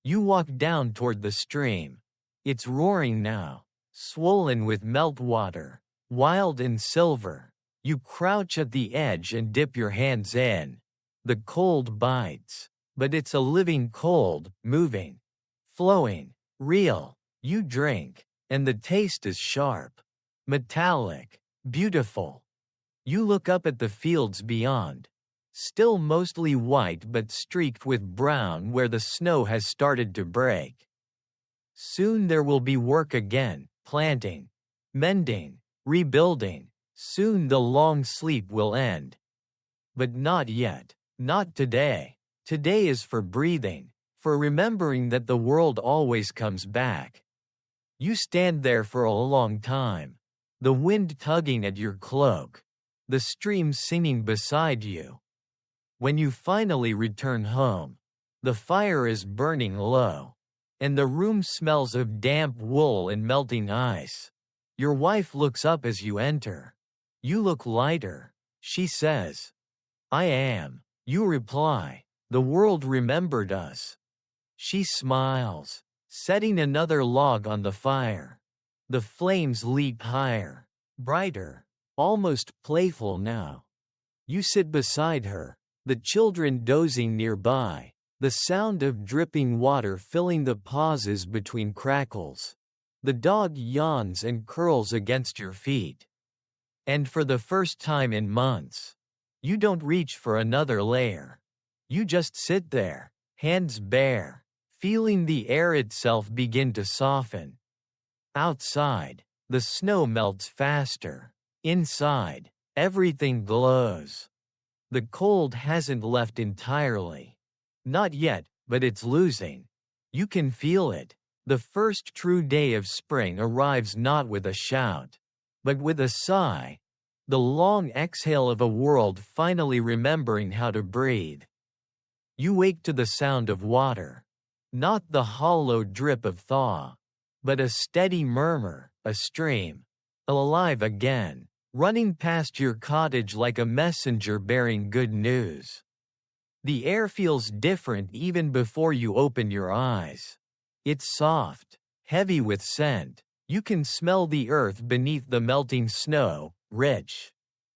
You walk down toward the stream. It's roaring now, swollen with meltwater, wild and silver. You crouch at the edge and dip your hands in. The cold bites, but it's a living cold, moving, flowing, real. You drink, and the taste is sharp, metallic, beautiful. You look up at the fields beyond, still mostly white but streaked with brown where the snow has started to break. Soon there will be work again, planting, mending, rebuilding. Soon the long sleep will end. But not yet, not today. Today is for breathing, for remembering that the world always comes back. You stand there for a long time, the wind tugging at your cloak, the stream singing beside you. When you finally return home, the fire is burning low, and the room smells of damp wool and melting ice. Your wife looks up as you enter. You look lighter, she says. I am, you reply. The world remembered us. She smiles, setting another log on the fire. The flames leap higher, brighter, almost playful now. You sit beside her, the children dozing nearby, the sound of dripping water filling the pauses between crackles. The dog yawns and curls against your feet. And for the first time in months, you don't reach for another layer. You just sit there, hands bare, feeling the air itself begin to soften. Outside, the snow melts faster. Inside, everything glows. The cold hasn't left entirely. Not yet, but it's losing. You can feel it. The first true day of spring arrives not with a shout, but with a sigh, the long exhale of a world finally remembering how to breathe. You wake to the sound of water, not the hollow drip of thaw, but a steady murmur, a stream, alive again, running past your cottage like a messenger bearing good news. The air feels different even before you open your eyes. It's soft, heavy with scent. You can smell the earth beneath the melting snow, rich,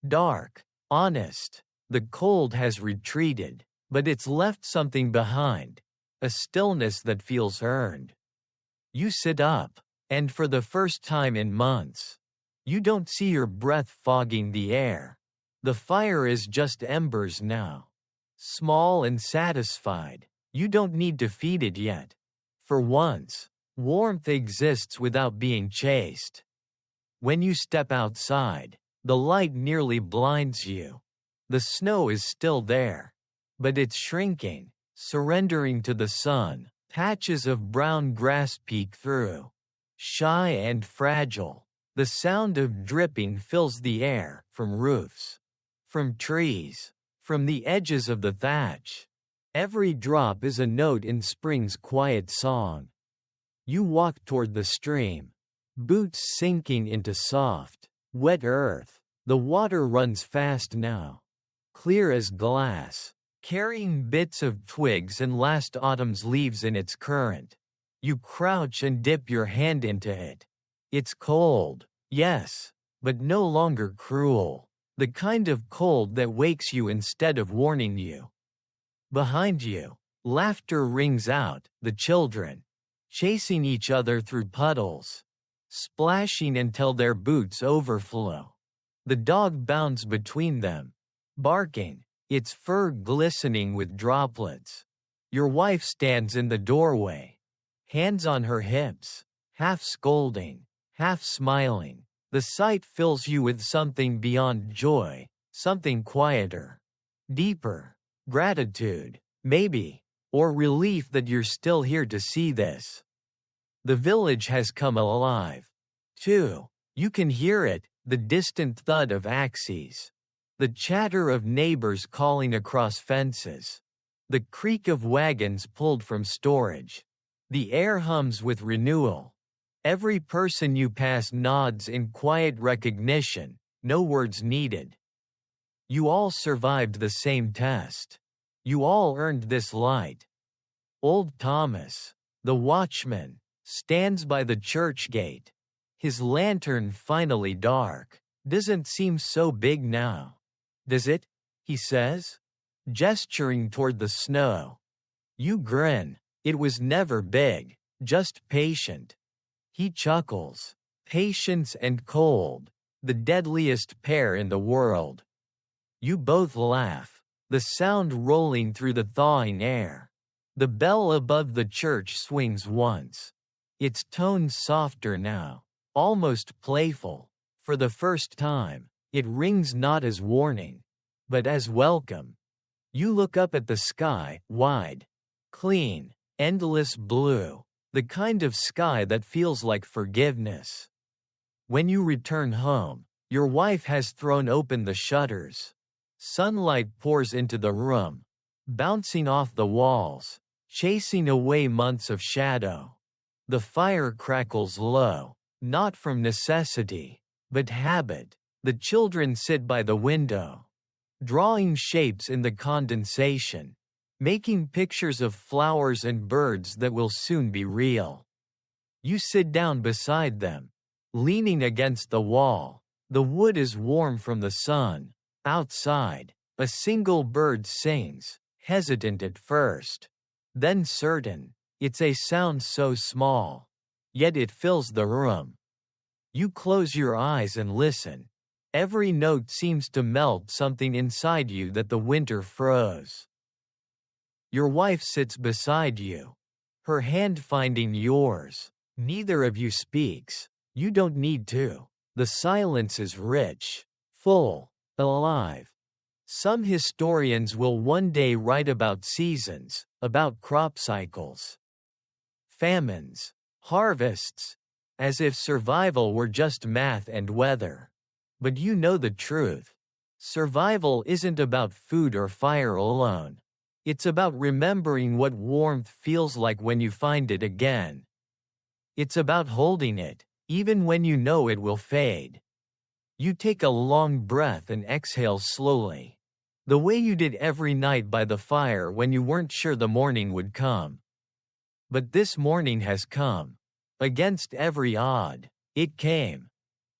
dark, honest. The cold has retreated, but it's left something behind, a stillness that feels earned. You sit up, and for the first time in months, you don't see your breath fogging the air. The fire is just embers now. Small and satisfied, you don't need to feed it yet. For once, warmth exists without being chased. When you step outside, the light nearly blinds you. The snow is still there, but it's shrinking, surrendering to the sun. Patches of brown grass peek through. Shy and fragile, the sound of dripping fills the air, from roofs, from trees, from the edges of the thatch. Every drop is a note in spring's quiet song. You walk toward the stream, boots sinking into soft, wet earth. The water runs fast now, clear as glass, carrying bits of twigs and last autumn's leaves in its current. You crouch and dip your hand into it. It's cold, yes, but no longer cruel. The kind of cold that wakes you instead of warning you. Behind you, laughter rings out, the children, chasing each other through puddles, splashing until their boots overflow. The dog bounds between them, barking, its fur glistening with droplets. Your wife stands in the doorway, hands on her hips, half scolding, half smiling. The sight fills you with something beyond joy, something quieter, deeper, gratitude, maybe, or relief that you're still here to see this. The village has come alive, too. You can hear it, the distant thud of axes, the chatter of neighbors calling across fences, the creak of wagons pulled from storage. The air hums with renewal. Every person you pass nods in quiet recognition, no words needed. You all survived the same test. You all earned this light. Old Thomas, the watchman, stands by the church gate, his lantern finally dark, Doesn't seem so big now. Does it? He says, gesturing toward the snow. You grin. It was never big, just patient. He chuckles. Patience and cold, the deadliest pair in the world. You both laugh, the sound rolling through the thawing air. The bell above the church swings once. Its tone softer now, almost playful. For the first time, it rings not as warning, but as welcome. You look up at the sky, wide, clean, endless blue, the kind of sky that feels like forgiveness. When you return home, your wife has thrown open the shutters. Sunlight pours into the room, bouncing off the walls, chasing away months of shadow. The fire crackles low, not from necessity, but habit. The children sit by the window, drawing shapes in the condensation, making pictures of flowers and birds that will soon be real. You sit down beside them, leaning against the wall. The wood is warm from the sun. Outside, a single bird sings, hesitant at first, then certain. It's a sound so small, yet it fills the room. You close your eyes and listen. Every note seems to melt something inside you that the winter froze. Your wife sits beside you, her hand finding yours. Neither of you speaks. You don't need to. The silence is rich, full, alive. Some historians will one day write about seasons, about crop cycles, famines, harvests, as if survival were just math and weather. But you know the truth. Survival isn't about food or fire alone. It's about remembering what warmth feels like when you find it again. It's about holding it, even when you know it will fade. You take a long breath and exhale slowly, the way you did every night by the fire when you weren't sure the morning would come. But this morning has come. Against every odd, it came.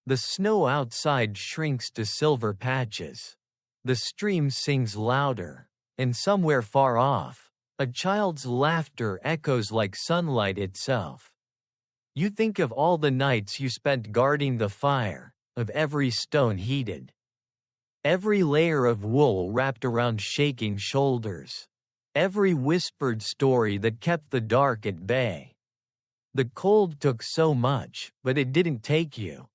The snow outside shrinks to silver patches. The stream sings louder, and somewhere far off, a child's laughter echoes like sunlight itself. You think of all the nights you spent guarding the fire, of every stone heated, every layer of wool wrapped around shaking shoulders, every whispered story that kept the dark at bay. The cold took so much, but it didn't take you.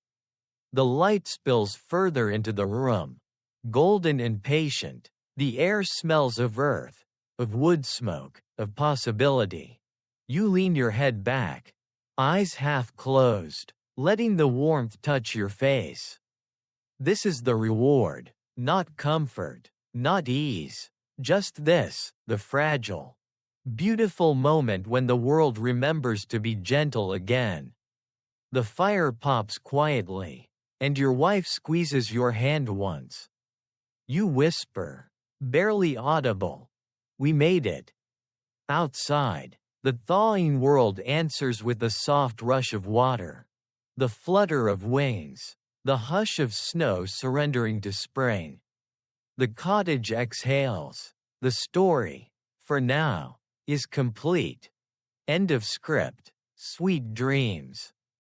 The light spills further into the room, golden and patient. The air smells of earth, of wood smoke, of possibility. You lean your head back, eyes half closed, letting the warmth touch your face. This is the reward, not comfort, not ease, just this, the fragile, beautiful moment when the world remembers to be gentle again. The fire pops quietly, and your wife squeezes your hand once. You whisper, barely audible, "We made it." Outside, the thawing world answers with the soft rush of water, the flutter of wings, the hush of snow surrendering to spring. The cottage exhales. The story, for now, is complete. End of script. Sweet dreams.